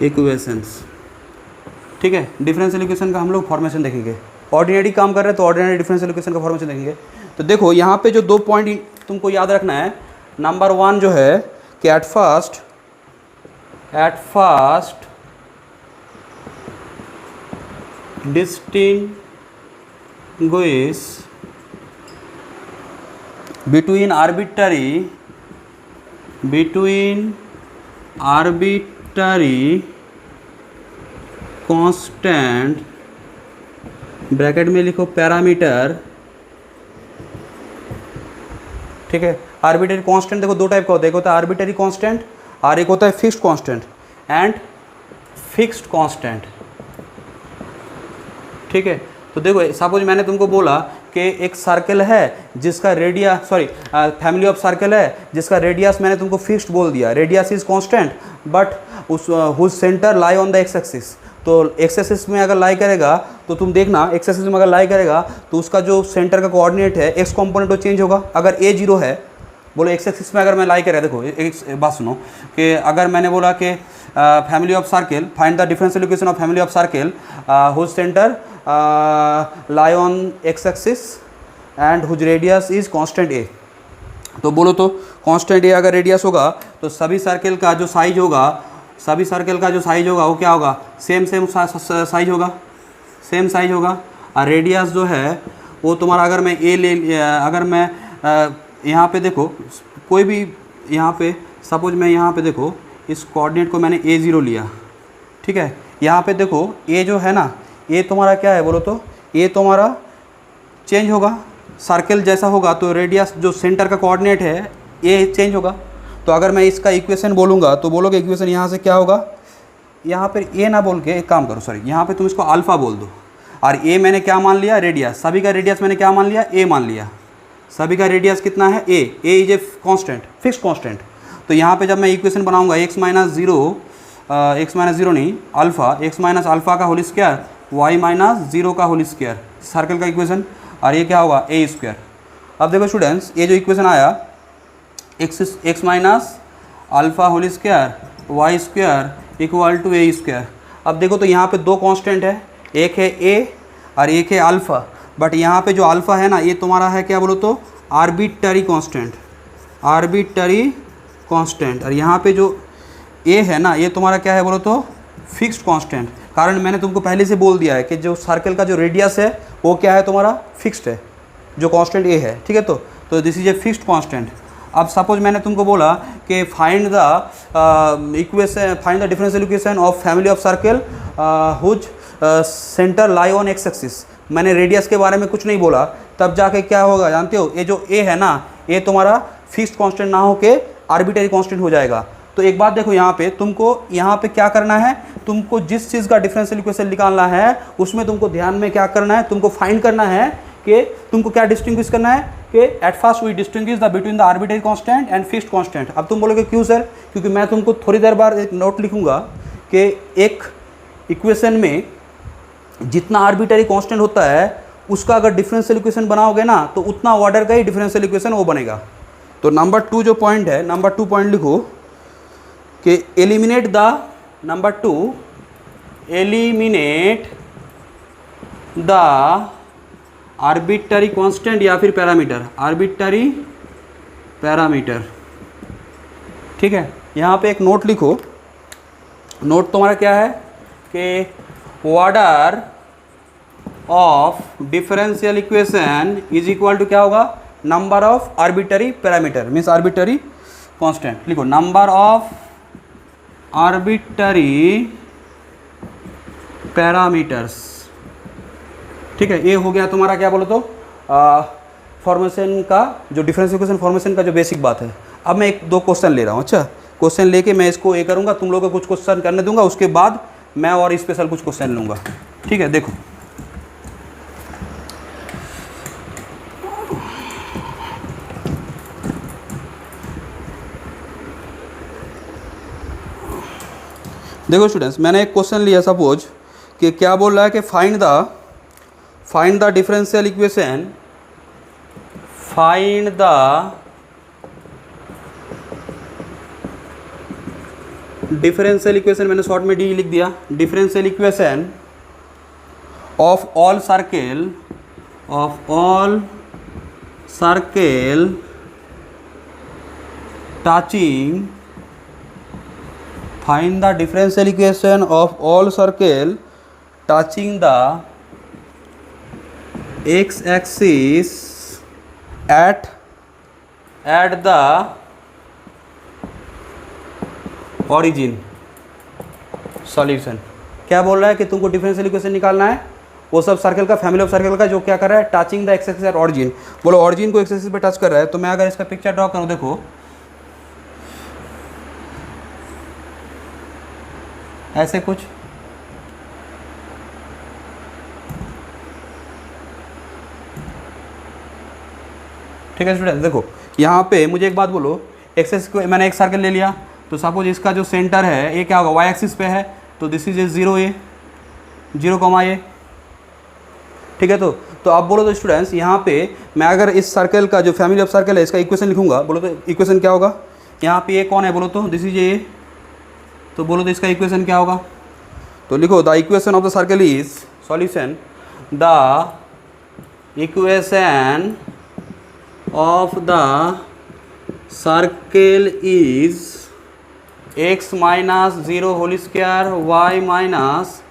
equations, ठीक है। डिफरेंशियल इक्वेशन का हम लोग फॉर्मेशन देखेंगे। ऑर्डिनरी काम कर रहे हैं तो ऑर्डिनरी डिफरेंशियल इक्वेशन का फॉर्मेशन देखेंगे। तो देखो यहाँ पे जो 2 पॉइंट तुमको याद रखना है। नंबर 1 जो है कि at first distinguish between arbitrary constant, bracket में लिखो पैरामीटर, ठीक है। आर्बिट्ररी कांस्टेंट देखो 2 टाइप का होता है, एक होता है आर्बिट्ररी कांस्टेंट और एक होता है fixed constant and fixed constant, ठीक है। तो देखो सपोज मैंने तुमको बोला कि एक सर्कल है जिसका रेडियस, फैमिली ऑफ सर्कल है जिसका रेडियस मैंने तुमको फिक्स्ड बोल दिया, radius is constant but whose centre lie on the x axis. तो एक्स एक्सिस में अगर लाई करेगा तो तुम देखना, एक्स एक्सिस में अगर लाई करेगा तो उसका जो सेंटर का कोऑर्डिनेट है एक्स कंपोनेंट वो चेंज होगा। अगर ए 0 है, बोलो एक्स एक्सिस में अगर मैं लाई करेगा, देखो एक बात सुनो कि अगर मैंने बोला कि family of circle, find the differential equation of family of circle whose centre lie on x axis and whose radius is constant A. तो बोलो तो कांस्टेंट ए अगर रेडियस होगा तो सभी सर्कल का जो साइज होगा वो क्या होगा, सेम साइज होगा, सेम साइज होगा। और रेडियस जो है वो तुम्हारा, अगर मैं अगर मैं यहाँ पे देखो कोई भी, यहाँ पे सपोज मैं यहाँ पे देखो इस कोऑर्डिनेट को मैंने A0 लिया, ठीक है। यहाँ पे देखो ए जो है ना, ए तुम्हारा क्या है बोलो तो, ए तुम्हारा चेंज होगा, सर्कल जैसा होगा तो रेडियस जो सेंटर का कोऑर्डिनेट है ए चेंज होगा। तो अगर मैं इसका इक्वेशन बोलूँगा तो बोलोगे इक्वेशन यहाँ से क्या होगा, यहाँ पर ए ना बोल के एक काम करो, यहाँ पे तुम इसको अल्फ़ा बोल दो। और ए मैंने क्या मान लिया, रेडियस, सभी का रेडियस मैंने क्या मान लिया, ए मान लिया। सभी का रेडियस कितना है, A is a constant, fix constant. तो यहाँ पे जब मैं इक्वेशन बनाऊंगा x माइनस जीरो नहीं अल्फ़ा, x माइनस अल्फ़ा का होल स्क्वायर y माइनस 0 का होल स्क्वायर, सर्कल का इक्वेशन, और ये क्या होगा ए स्क्वायर। अब देखो स्टूडेंट्स, ये जो इक्वेशन आया x minus alpha whole square y square equal to a square. अब देखो तो यहाँ पे 2 कांस्टेंट है, एक है ए और एक है अल्फ़ा। बट यहाँ पे जो अल्फ़ा है ना, ये तुम्हारा है क्या बोलो तो आर्बिट्ररी कांस्टेंट, और यहाँ पे जो ए है ना, ये तुम्हारा क्या है बोलो तो फिक्स्ड कांस्टेंट। कारण मैंने तुमको पहले से बोल दिया है कि जो सर्कल का जो रेडियस है वो क्या है तुम्हारा फिक्स्ड है, जो कांस्टेंट ए है, ठीक है। तो this is a fixed constant. अब सपोज मैंने तुमको बोला कि find the differential equation of family of circle whose centre lie on x axis. मैंने रेडियस के बारे में कुछ नहीं बोला, तब जाके क्या होगा जानते हो, ये जो ए है ना, ये तुम्हारा फिक्स्ड कांस्टेंट ना हो के आर्बिट्ररी कांस्टेंट हो जाएगा। तो एक बात देखो, यहाँ पे तुमको यहाँ पे क्या करना है, तुमको जिस चीज़ का डिफरेंशियल इक्वेशन निकालना है उसमें तुमको ध्यान में क्या करना है, तुमको फाइंड करना है कि तुमको क्या डिस्टिंग्विश करना है कि at first we distinguish the between the arbitrary constant and fixed constant. अब तुम बोलोगे क्यों सर, क्योंकि मैं तुमको थोड़ी देर बाद एक नोट लिखूंगा कि एक इक्वेशन में जितना आर्बिट्ररी कांस्टेंट होता है उसका अगर डिफरेंशियल इक्वेशन बनाओगे ना तो उतना ऑर्डर का ही डिफरेंशियल इक्वेशन वो बनेगा। तो नंबर 2 जो पॉइंट है, नंबर 2 पॉइंट लिखो कि एलिमिनेट द आर्बिट्ररी कांस्टेंट या फिर पैरामीटर, ठीक है। यहाँ पे एक नोट लिखो, नोट तुम्हारा क्या है कि order of differential equation is equal to क्या होगा, number of arbitrary parameter means arbitrary constant, लिखो नंबर ऑफ आर्बिटरी पैरामीटर्स। ठीक है, ये हो गया तुम्हारा क्या बोलो तो फॉर्मेशन का जो डिफरेंशियल इक्वेशन फॉर्मेशन का जो बेसिक बात है। अब मैं एक दो क्वेश्चन ले रहा हूँ। अच्छा, क्वेश्चन लेके मैं इसको ये करूँगा, तुम लोगों को कुछ क्वेश्चन करने दूंगा, उसके बाद मैं और स्पेशल कुछ क्वेश्चन लूँगा। ठीक है, देखो देखो स्टूडेंट्स, मैंने एक क्वेश्चन लिया सपोज कि क्या बोल रहा है कि find the differential equation, find the differential equation, मैंने शॉर्ट में डी लिख दिया, differential equation of all circle touching, find the differential equation of all circle touching the x-axis at the origin solution। क्या बोल रहा है कि तुमको डिफरेंशियल इक्वेशन निकालना है वो सब सर्कल का, फैमिली ऑफ सर्कल का जो क्या कर रहा है, touching the x axis at origin. बोलो ऑरिजिन को एक्स एक्सिस पे टच कर रहा है, तो मैं अगर इसका पिक्चर ड्रॉ करूँ, देखो ऐसे कुछ, ठीक है स्टूडेंट। देखो यहाँ पे मुझे एक बात बोलो, एक्सेस को मैंने एक सर्कल ले लिया, तो सपोज इसका जो सेंटर है ये क्या होगा, वाई एक्सिस पे है, तो दिस इज ए 0 ए 0, ए। ठीक है, तो आप बोलो तो स्टूडेंट्स यहाँ पे मैं अगर इस सर्कल का जो फैमिली ऑफ सर्कल है इसका इक्वेशन लिखूंगा, बोलो तो इक्वेशन क्या होगा, यहाँ पे ये कौन है, बोलो तो दिस इज ए, तो बोलो तो इसका इक्वेशन क्या होगा, तो लिखो the equation of the circle is solution, the equation of the circle is x minus 0 whole square y minus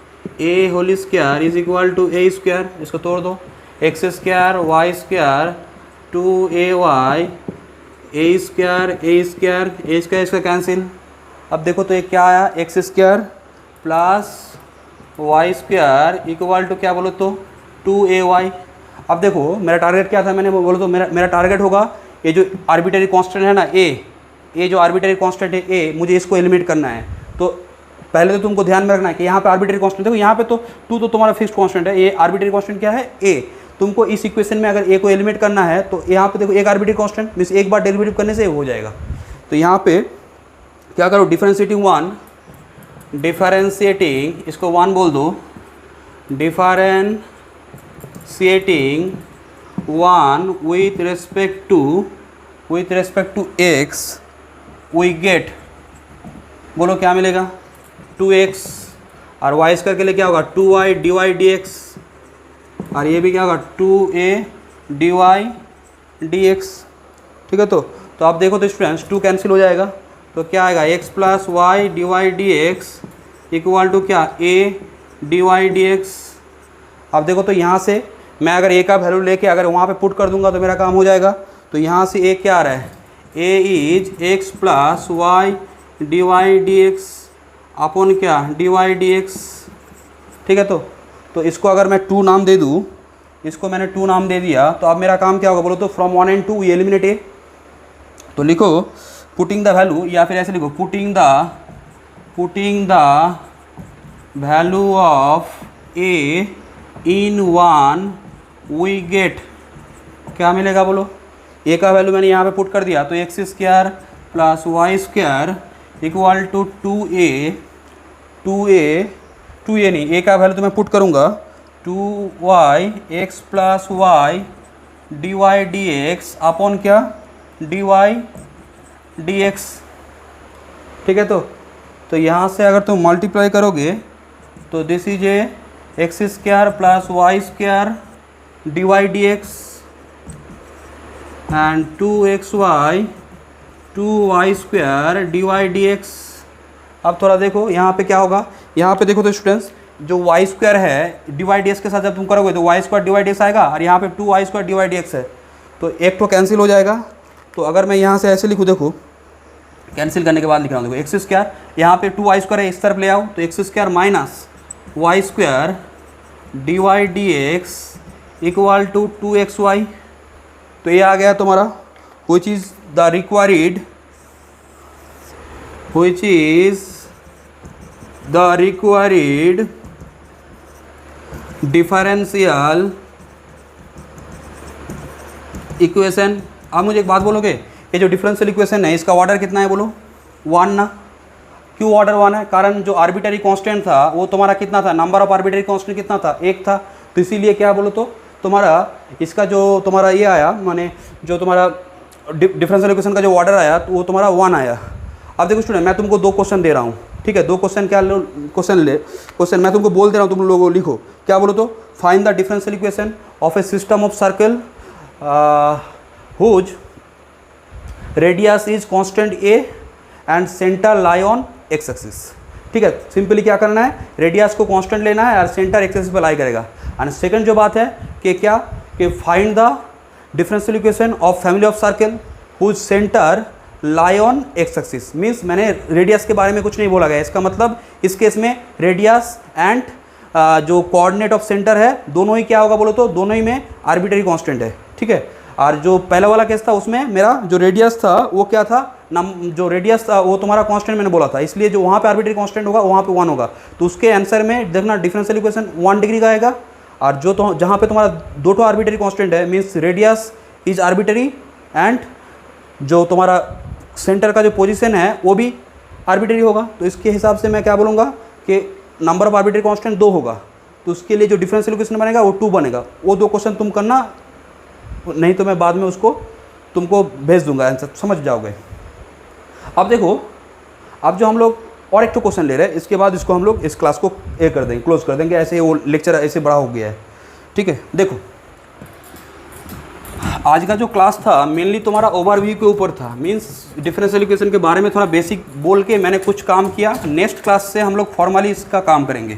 a whole square is equal to a square. इसको तोड़ दो, x square y square 2ay a square इसका cancel. अब देखो तो ये क्या आया, x square plus y square equal to क्या बोलो तो 2ay। अब देखो मेरा टारगेट क्या था, मैंने बोलो तो मेरा टारगेट होगा ये जो आर्बिट्ररी कांस्टेंट है ना ए जो आर्बिट्ररी कांस्टेंट है ए, मुझे इसको एलिमिनेट करना है। तो पहले तो तुमको ध्यान में रखना है कि यहाँ पे आर्बिट्ररी कांस्टेंट, देखो यहाँ पे तो 2 तो तुम्हारा फिक्स्ड कांस्टेंट है, ये आर्बिट्ररी कांस्टेंट क्या है ए। तुमको इस इक्वेशन में अगर ए को एलिमिनेट करना है तो यहाँ पे देखो एक आर्बिट्ररी कांस्टेंट मीन्स एक बार डेरिवेटिव करने से हो जाएगा। तो यहाँ पे क्या करो, डिफरेंशिएटिंग इसको 1 बोल दो, differentiating 1 with respect to x we get, बोलो क्या मिलेगा 2x, और y स्क्वायर के लिए क्या होगा 2y dy dx, और ये भी क्या होगा 2a dy dx। ठीक है, तो आप देखो तो स्टूडेंट्स 2 कैंसिल हो जाएगा, तो क्या आएगा x प्लस y d y d x equal to क्या a d y d x. अब देखो तो यहाँ से मैं अगर a का वैल्यू लेके अगर वहाँ पे पुट कर दूंगा तो मेरा काम हो जाएगा। तो यहाँ से a क्या आ रहा है, a इज x प्लस y d y d x upon क्या डी वाई डी एक्स। ठीक है, तो इसको अगर मैं 2 नाम दे दूँ, इसको मैंने 2 नाम दे दिया, तो अब मेरा काम क्या होगा बोलो तो from 1 and 2 we eliminate a। तो लिखो पुटिंग द वैल्यू, या फिर ऐसे लिखो putting the value of a in 1 we get, क्या मिलेगा बोलो, a का वैल्यू मैंने यहाँ पे पुट कर दिया, तो x square plus y square equal to 2a नहीं, a का वैल्यू तो मैं पुट करूँगा 2y x plus y d y d x upon क्या डी वाई डी एक्स। ठीक है, तो यहाँ से अगर तुम मल्टीप्लाई करोगे तो this is a x square plus y square d y d x and 2xy 2y square d y d x. अब थोड़ा देखो यहाँ पे क्या होगा, यहाँ पे देखो तो स्टूडेंट्स जो y स्क्वायर है डी वाई डी एक्स के साथ जब तुम करोगे तो y square d y d x आएगा, और यहाँ पे 2y square d y d x है, तो एक तो कैंसिल हो जाएगा। तो अगर मैं यहाँ से ऐसे लिखूँ, देखो कैंसिल करने के बाद लिख रहा हूँ, देखो एक्स स्क्वायर, यहाँ पे 2y² है, इस तरफ ले आओ तो x square minus y² dy dx equal to 2xy। तो ये आ गया तुम्हारा which is the required differential equation. आप मुझे एक बात बोलोगे, ये जो डिफरेंशियल इक्वेशन है इसका ऑर्डर कितना है, बोलो 1 ना। क्यों ऑर्डर 1 है? कारण जो आर्बिटरी कांस्टेंट था वो तुम्हारा कितना था, नंबर ऑफ आर्बिटरी कांस्टेंट कितना था, 1 था। तो इसीलिए क्या बोलो तो तुम्हारा इसका जो तुम्हारा ये आया, माने जो तुम्हारा डिफरेंशियल इक्वेशन का जो ऑर्डर आया तो वो तुम्हारा 1 आया। अब देखो स्टूडेंट, मैं तुमको 2 क्वेश्चन दे रहा हूँ, ठीक है। 2 क्वेश्चन क्या क्वेश्चन मैं तुमको बोल दे रहा हूँ, तुम लोगों लिखो। क्या बोलो तो, find the differential equation of a system of circle whose radius is constant a and centre lie on x axis. ठीक है, सिंपली क्या करना है, रेडियस को कांस्टेंट लेना है और सेंटर एक्स एक्सिस पर लाई करेगा। एंड सेकंड जो बात है कि क्या, कि find the differential equation of family of circle whose centre lie on x axis. Means मैंने रेडियस के बारे में कुछ नहीं बोला गया, इसका मतलब इस केस में रेडियस एंड जो कोऑर्डिनेट ऑफ सेंटर है दोनों ही क्या होगा बोलो तो, दोनों ही में आर्बिट्ररी कांस्टेंट है, ठीक है। और जो पहला वाला केस था उसमें मेरा जो रेडियस था वो क्या था, जो रेडियस था वो तुम्हारा कांस्टेंट मैंने बोला था, इसलिए जो वहाँ पे आर्बिट्ररी कांस्टेंट होगा वहाँ पे 1 होगा। तो उसके आंसर में देखना डिफरेंशियल इक्वेशन 1 डिग्री का आएगा। और जो तो जहाँ पे तुम्हारा 2 आर्बिट्ररी कांस्टेंट है, means radius is arbitrary and जो तुम्हारा सेंटर का जो पोजीशन है वो भी आर्बिट्ररी होगा। तो इसके हिसाब से मैं क्या बोलूँगा कि नंबर ऑफ आर्बिट्ररी कांस्टेंट 2 होगा, तो उसके लिए जो डिफरेंशियल इक्वेशन बनेगा वो 2 बनेगा। वो 2 क्वेश्चन तुम करना, नहीं तो मैं बाद में उसको तुमको भेज दूंगा, आंसर समझ जाओगे। अब देखो, अब जो हम लोग और एक तो क्वेश्चन ले रहे हैं, इसके बाद इसको हम लोग इस क्लास को कर देंगे, क्लोज कर देंगे, ऐसे वो लेक्चर ऐसे बड़ा हो गया है, ठीक है। देखो आज का जो क्लास था मेनली तुम्हारा ओवरव्यू के ऊपर था, मींस डिफरेंशियल इक्वेशन के बारे में थोड़ा बेसिक बोल के मैंने कुछ काम किया। नेक्स्ट क्लास से हम लोग फॉर्मली इसका काम करेंगे।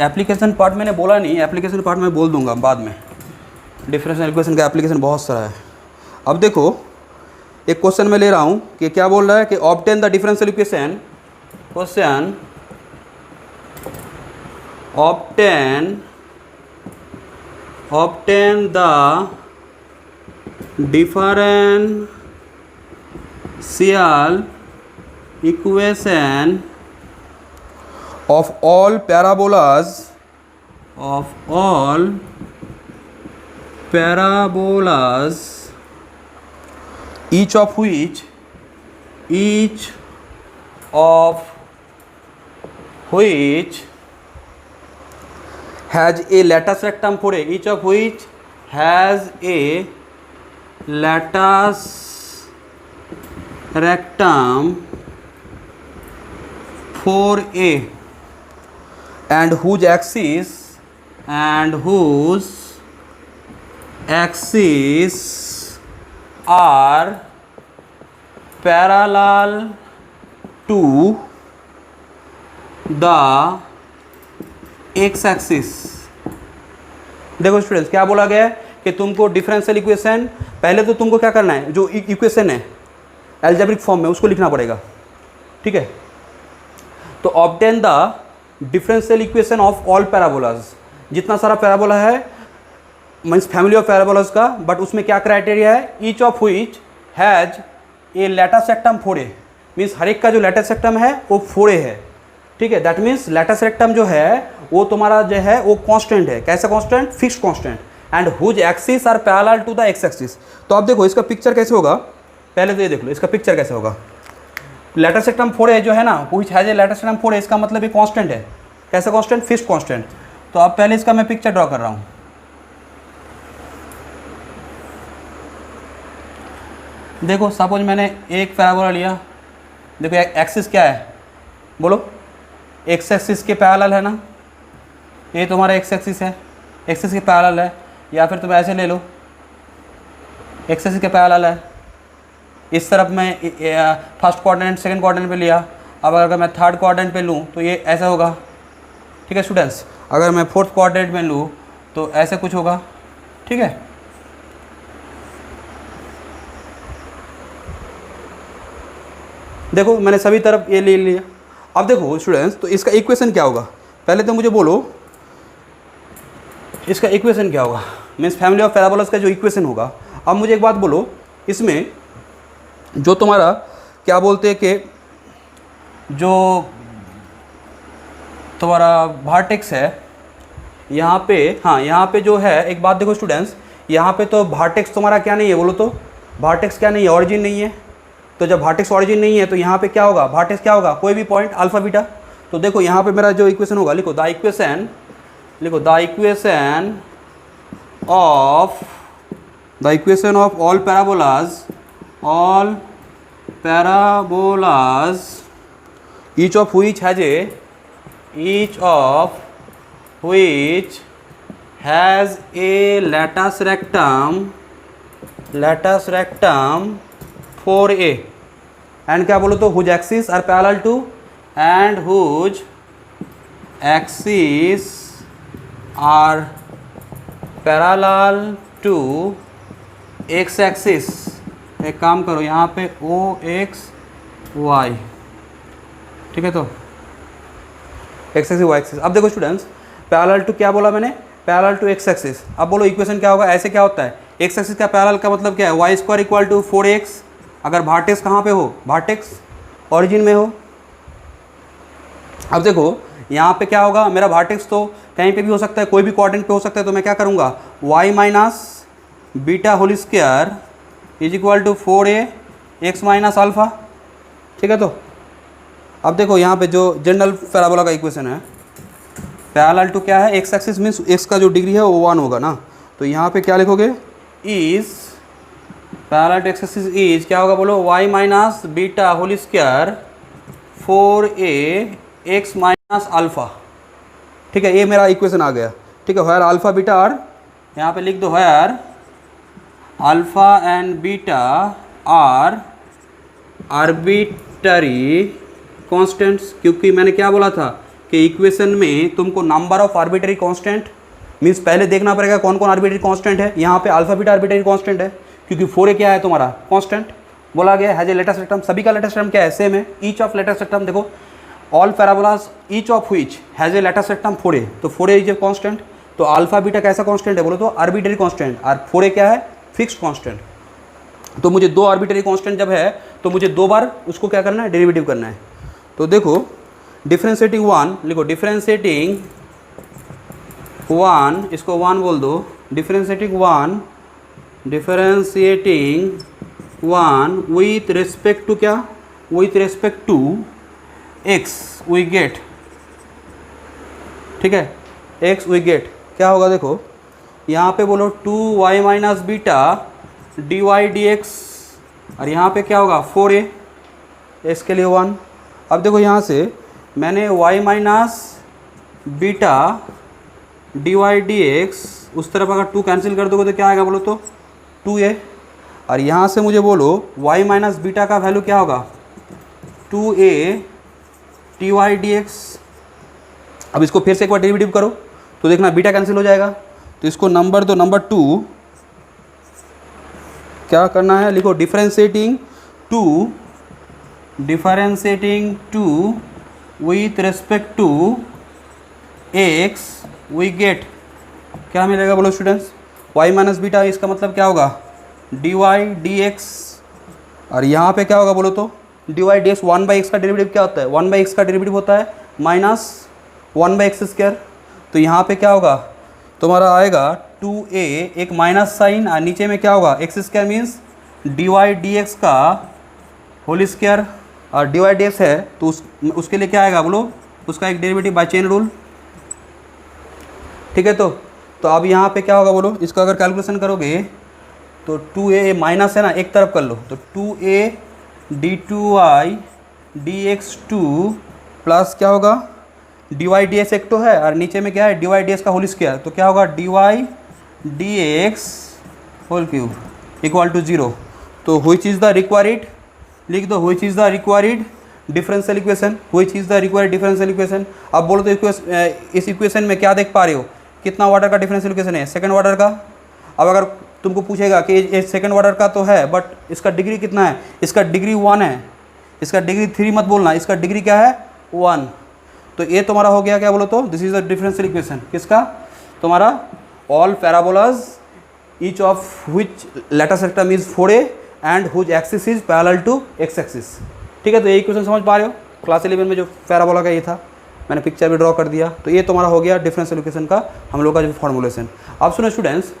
एप्लीकेशन पार्ट मैंने बोला नहीं, एप्लीकेशन पार्ट मैं बोल दूंगा बाद में। डिफरेंशियल इक्वेशन का एप्लीकेशन बहुत सारा है। अब देखो एक क्वेश्चन मैं ले रहा हूँ कि क्या बोल रहा है कि obtain the differential equation, question obtain the differential equation of all parabolas each of which has a lattice rectum for a, each of which has a lattice rectum for a and whose axis are parallel to the x axis. देखो students क्या बोला गया है कि तुमको differential equation, पहले तो तुमको क्या करना है, जो इक्वेशन है एल्जेब्रिक फॉर्म में उसको लिखना पड़ेगा, ठीक है। तो obtain the differential equation of all parabolas, जितना सारा पैराबोला है मीन्स फैमिली ऑफ पैराबोलाज का, बट उसमें क्या क्राइटेरिया है, each of which has a latus rectum 4a, means हर एक का जो लैटिस रेक्टम है वो 4a है, ठीक है। दैट मीन्स लैटिस रेक्टम जो है वो तुम्हारा जो है वो कांस्टेंट है। कैसा constant, fixed constant, and whose axis are parallel to the x axis. तो अब देखो इसका पिक्चर कैसे होगा, पहले तो ये देख लो इसका पिक्चर कैसे होगा। लैटिस रेक्टम 4a जो है ना, which has a latus rectum 4a, इसका मतलब ये कांस्टेंट है। कैसा कांस्टेंट, फिक्स्ड कांस्टेंट। तो अब पहले इसका मैं पिक्चर ड्रॉ कर रहा हूँ। देखो सपोज मैंने एक पैराबोला लिया, देखो एक्सिस क्या है बोलो, एक्स एक्सिस के पैरेलल है ना, ये तुम्हारा एक्स एक्सिस है, एक्सिस के पैरेलल है। या फिर तुम ऐसे ले लो, एक्स एक्सिस के पैरेलल है। इस तरफ मैं फर्स्ट क्वाड्रेंट सेकंड क्वाड्रेंट पे लिया, अब अगर मैं थर्ड क्वाड्रेंट पे लूँ तो ये ऐसा होगा, ठीक है स्टूडेंट्स। अगर मैं फोर्थ क्वाड्रेंट में लूँ तो ऐसे कुछ होगा, ठीक है। देखो मैंने सभी तरफ ये ले लिया। अब देखो स्टूडेंट्स, तो इसका इक्वेशन क्या होगा, पहले तो मुझे बोलो इसका इक्वेशन क्या होगा, मीन्स फैमिली ऑफ पैराबोलास का जो इक्वेशन होगा। अब मुझे एक बात बोलो, इसमें जो तुम्हारा क्या बोलते हैं कि जो तुम्हारा वर्टेक्स है यहाँ पे, हाँ यहाँ पे जो है, एक बात देखो स्टूडेंट्स, यहाँ पे तो वर्टेक्स तुम्हारा क्या नहीं है बोलो, तो वर्टेक्स क्या नहीं है, ऑरिजिन नहीं है। तो जब वर्टेक्स ऑरिजिन नहीं है तो यहाँ पे क्या होगा, वर्टेक्स क्या होगा, कोई भी पॉइंट अल्फा बीटा। तो देखो यहाँ पे मेरा जो इक्वेशन होगा, लिखो द इक्वेशन, लिखो the equation of all parabolas each of which has a latus rectum 4a and क्या बोलो तो whose axis are parallel to and whose axis are parallel to x axis। एक काम करो यहाँ पे o x y, ठीक है, तो एक्स एक्सिस वाई एक्सिस। अब देखो स्टूडेंट्स, पैरेलल टू क्या बोला मैंने, पैरेलल टू एक्स एक्सिस। अब बोलो इक्वेशन क्या होगा, ऐसे क्या होता है, एक्स एक्सिस का पैरेलल का मतलब क्या है, Y square equal to 4x। अगर वर्टेक्स कहाँ पे हो, वर्टेक्स ऑरिजिन में हो। अब देखो यहाँ पे क्या होगा, मेरा वर्टेक्स तो कहीं पे भी हो सकता है, कोई भी क्वाड्रेंट पे हो सकता है। तो मैं क्या करूँगा, y minus beta whole square is equal to 4a x minus alpha, ठीक है। तो अब देखो यहाँ पे जो जनरल पैराबोला का इक्वेशन है, पैरेलल टू क्या है, एक्स एक्सिस मीन्स एक्स का जो डिग्री है वो 1 होगा ना। तो यहाँ पे क्या लिखोगे, is parallel to x axis is क्या होगा बोलो, y minus beta whole square 4a x minus alpha, ठीक है। ये मेरा इक्वेशन आ गया, ठीक है। व्हेयर अल्फ़ा बीटा आर, यहाँ पे लिख दो where alpha and beta are arbitrary constants. क्योंकि मैंने क्या बोला था कि इक्वेशन में तुमको number of arbitrary constant means पहले देखना पड़ेगा कौन कौन आर्बिट्ररी कांस्टेंट है। यहाँ पे अल्फा बीटा आर्बिट्ररी कांस्टेंट है, क्योंकि 4a क्या है तुम्हारा कांस्टेंट बोला गया हैज ए लेटेस्ट रेक्टम। सभी का लेटेस्ट रेक्टम क्या है, सेम है। ईच ऑफ लेटेस्ट रेक्टम देखो, all parabolas each of which has A latus rectum 4a, तो 4a इज ए कांस्टेंट। तो अल्फा बीटा कैसा कांस्टेंट है बोलो तो आर्बिट्ररी कांस्टेंट, और 4a क्या है, फिक्स्ड कांस्टेंट। तो मुझे दो आर्बिट्ररी कांस्टेंट जब है तो मुझे दो बार उसको क्या करना है, डेरिवेटिव करना है। तो देखो डिफरेंशिएटिंग 1 लिखो, डिफरेंशिएटिंग 1, इसको 1 बोल दो, डिफरेंशिएटिंग 1 विथ रिस्पेक्ट टू क्या, with respect to x we get, ठीक है, x वी गेट क्या होगा। देखो यहाँ पे बोलो 2y minus beta dy dx, और यहाँ पे क्या होगा 4a, x के लिए 1। अब देखो यहाँ से मैंने y minus beta dy dx उस तरफ अगर 2 कैंसिल कर दोगे तो क्या आएगा बोलो तो 2a, और यहाँ से मुझे बोलो y माइनस बीटा का वैल्यू क्या होगा 2a dy dx। अब इसको फिर से एक बार डेरिवेटिव करो तो देखना बीटा कैंसिल हो जाएगा। तो इसको नंबर दो, नंबर 2 क्या करना है, लिखो differentiating 2 with respect to x we get क्या मिलेगा बोलो स्टूडेंट्स, y माइनस बीटा, इसका मतलब क्या होगा dy dx, और यहाँ पे क्या होगा बोलो तो dy dx 1/x का डेरिवेटिव क्या होता है, 1/x का डेरिवेटिव होता है माइनस 1/x स्क्वायर। तो यहाँ पे क्या होगा तुम्हारा आएगा 2a, एक माइनस साइन, और नीचे में क्या होगा x square means dy dx का होल स्क्वायर, और dy dx है तो उसके लिए क्या आएगा बोलो, उसका एक डेरिवेटिव बाय चेन रूल, ठीक है। तो अब यहाँ पे क्या होगा बोलो, इसका अगर कैलकुलेशन करोगे तो 2a माइनस है ना, एक तरफ कर लो, तो 2a d2y dx2 प्लस क्या होगा dy dx एक तो है, और नीचे में क्या है dy dx का होल स्क्वायर, तो क्या होगा dy dx whole cube equal to 0। तो व्हिच इज़ द रिक्वायर्ड, लिख दो which is the required differential equation, which is the required differential equation. अब बोलो तो इस इक्वेशन में क्या देख पा रहे हो, कितना ऑर्डर का डिफरेंशियल इक्वेशन है, सेकंड ऑर्डर का। अब अगर तुमको पूछेगा कि ये सेकंड ऑर्डर का तो है बट इसका डिग्री कितना है, इसका डिग्री 1 है, इसका डिग्री 3 मत बोलना, इसका डिग्री क्या है 1। तो ये तुम्हारा हो गया क्या बोलो तो, this is the differential equation किसका, तुम्हारा all parabolas each of which latus rectum is 4a and whose axis is parallel to x axis. ठीक है, तो ये इक्वेशन समझ पा रहे हो। क्लास 11 में जो पैराबोला का ये था, मैंने पिक्चर भी ड्रॉ कर दिया। तो ये तुम्हारा हो गया डिफरेंशियल इक्वेशन का हम लोग का जो फॉर्मुलेशन। अब सुनो स्टूडेंट्स,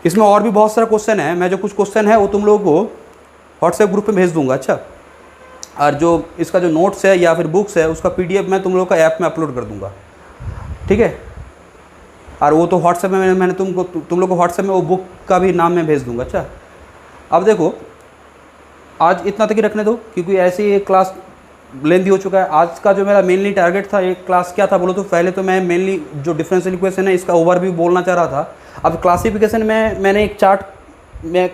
इसमें और भी बहुत सारा क्वेश्चन है। मैं जो कुछ क्वेश्चन है वो तुम लोगों को व्हाट्सएप ग्रुप पे भेज दूंगा। अच्छा, और जो इसका जो नोट्स है या फिर बुक्स है उसका PDF मैं तुम लोग का ऐप में अपलोड कर दूंगा। ठीक है, और वो तो व्हाट्सएप में मैंने तुम लोग को व्हाट्सएप में वो बुक का भी नाम मैं भेज दूंगा। अच्छा, अब देखो आज इतना तक ही रखने दो क्योंकि ऐसे ही क्लास लेंथी हो चुका है। आज का जो मेरा मेनली टारगेट था एक क्लास क्या था बोलो तो, पहले तो मैं मेनली जो डिफरेंशियल इक्वेशन है इसका ओवरव्यू बोलना चाह रहा था। अब क्लासिफिकेशन में मैंने एक चार्ट में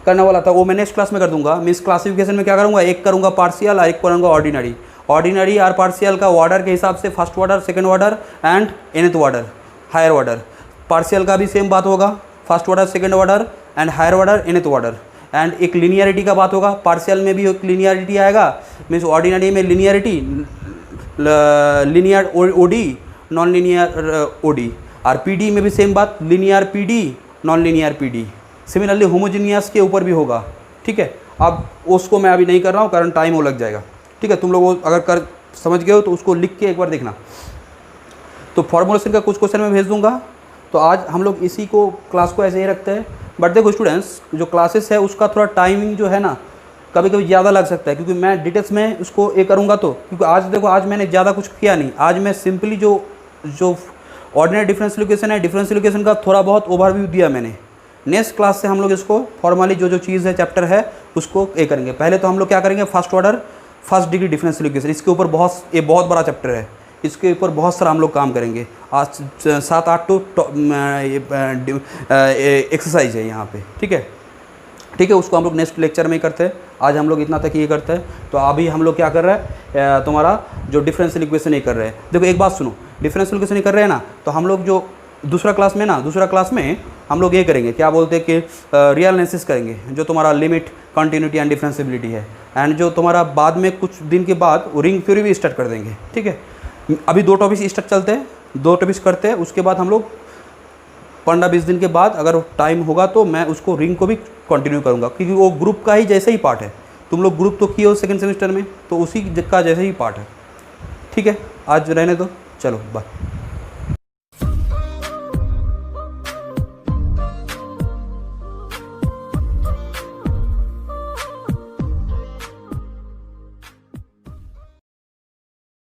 करने वाला था, वो मैं नेक्स्ट क्लास में कर दूंगा। मीन्स क्लासिफिकेशन में क्या करूँगा, एक करूँगा पार्शियल और एक करूँगा ऑर्डिनरी। ऑर्डिनरी और पार्शियल का ऑर्डर के हिसाब से first order, second order and nth order, higher order. Partial का भी सेम बात होगा, first order, second order and higher order, nth order. And एक लिनियरिटी का बात होगा, पार्शियल में भी एक लिनियरिटी आएगा, मीन्स ऑर्डिनरी में linearity, linear ODE, non linear ODE. और पीडी में भी सेम बात, linear PDE, non linear PDE. Similarly homogeneous के ऊपर भी होगा। ठीक है, अब उसको मैं अभी नहीं कर रहा हूँ कारण टाइम वो लग जाएगा। ठीक है, तुम लोग अगर कर समझ गए हो तो उसको लिख के एक बार देखना। तो फॉर्मुलेशन का कुछ क्वेश्चन मैं भेज दूंगा। तो आज हम लोग इसी को क्लास को ऐसे ही रखते हैं। बट देखो स्टूडेंट्स, जो क्लासेस है उसका थोड़ा टाइमिंग जो है ना कभी कभी ज़्यादा लग सकता है क्योंकि मैं डिटेल्स में उसको ये करूँगा। तो क्योंकि आज देखो, आज मैंने ज़्यादा कुछ किया नहीं। आज मैं सिंपली जो ऑर्डिनरी डिफरेंशियल इक्वेशन है, डिफरेंशियल इक्वेशन का थोड़ा बहुत ओवरव्यू दिया मैंने। नेक्स्ट क्लास से हम लोग इसको फॉर्मली जो चीज़ है, चैप्टर है, उसको ये करेंगे। पहले तो हम लोग क्या करेंगे, first order, first degree differential equation, इसके ऊपर ये बहुत बड़ा चैप्टर है, इसके ऊपर बहुत सारा हम लोग काम करेंगे। आज 7-8 तो एक्सरसाइज है यहाँ पे। ठीक है, उसको हम लोग नेक्स्ट लेक्चर में ही करते हैं। आज हम लोग इतना तक ये करते हैं। तो अभी हम लोग क्या कर रहे हैं, तुम्हारा जो डिफरेंशियल इक्वेशन ये कर रहे हैं। देखो एक बात सुनो, डिफरेंशियल इक्वेशन ये कर रहे हैं ना, तो हम लोग जो दूसरा क्लास में हम लोग ये करेंगे, क्या बोलते हैं कि रियल एनालिसिस करेंगे, जो तुम्हारा लिमिट, कंटिन्यूटी एंड डिफरेंशिएबिलिटी है। एंड जो तुम्हारा बाद में कुछ दिन के बाद रिंग थ्योरी भी स्टार्ट कर देंगे। ठीक है, अभी 2 टॉपिक्स स्टार्ट चलते हैं, 2 टॉपिक्स करते हैं। उसके बाद हम लोग 15-20 दिन के बाद अगर टाइम होगा तो मैं उसको रिंग को भी कंटिन्यू करूँगा क्योंकि वो ग्रुप का ही जैसे ही पार्ट है। तुम लोग ग्रुप तो किए हो सेकंड सेमेस्टर में, तो उसी का जैसे ही पार्ट है। ठीक है, आज रहने दो, चलो बाय।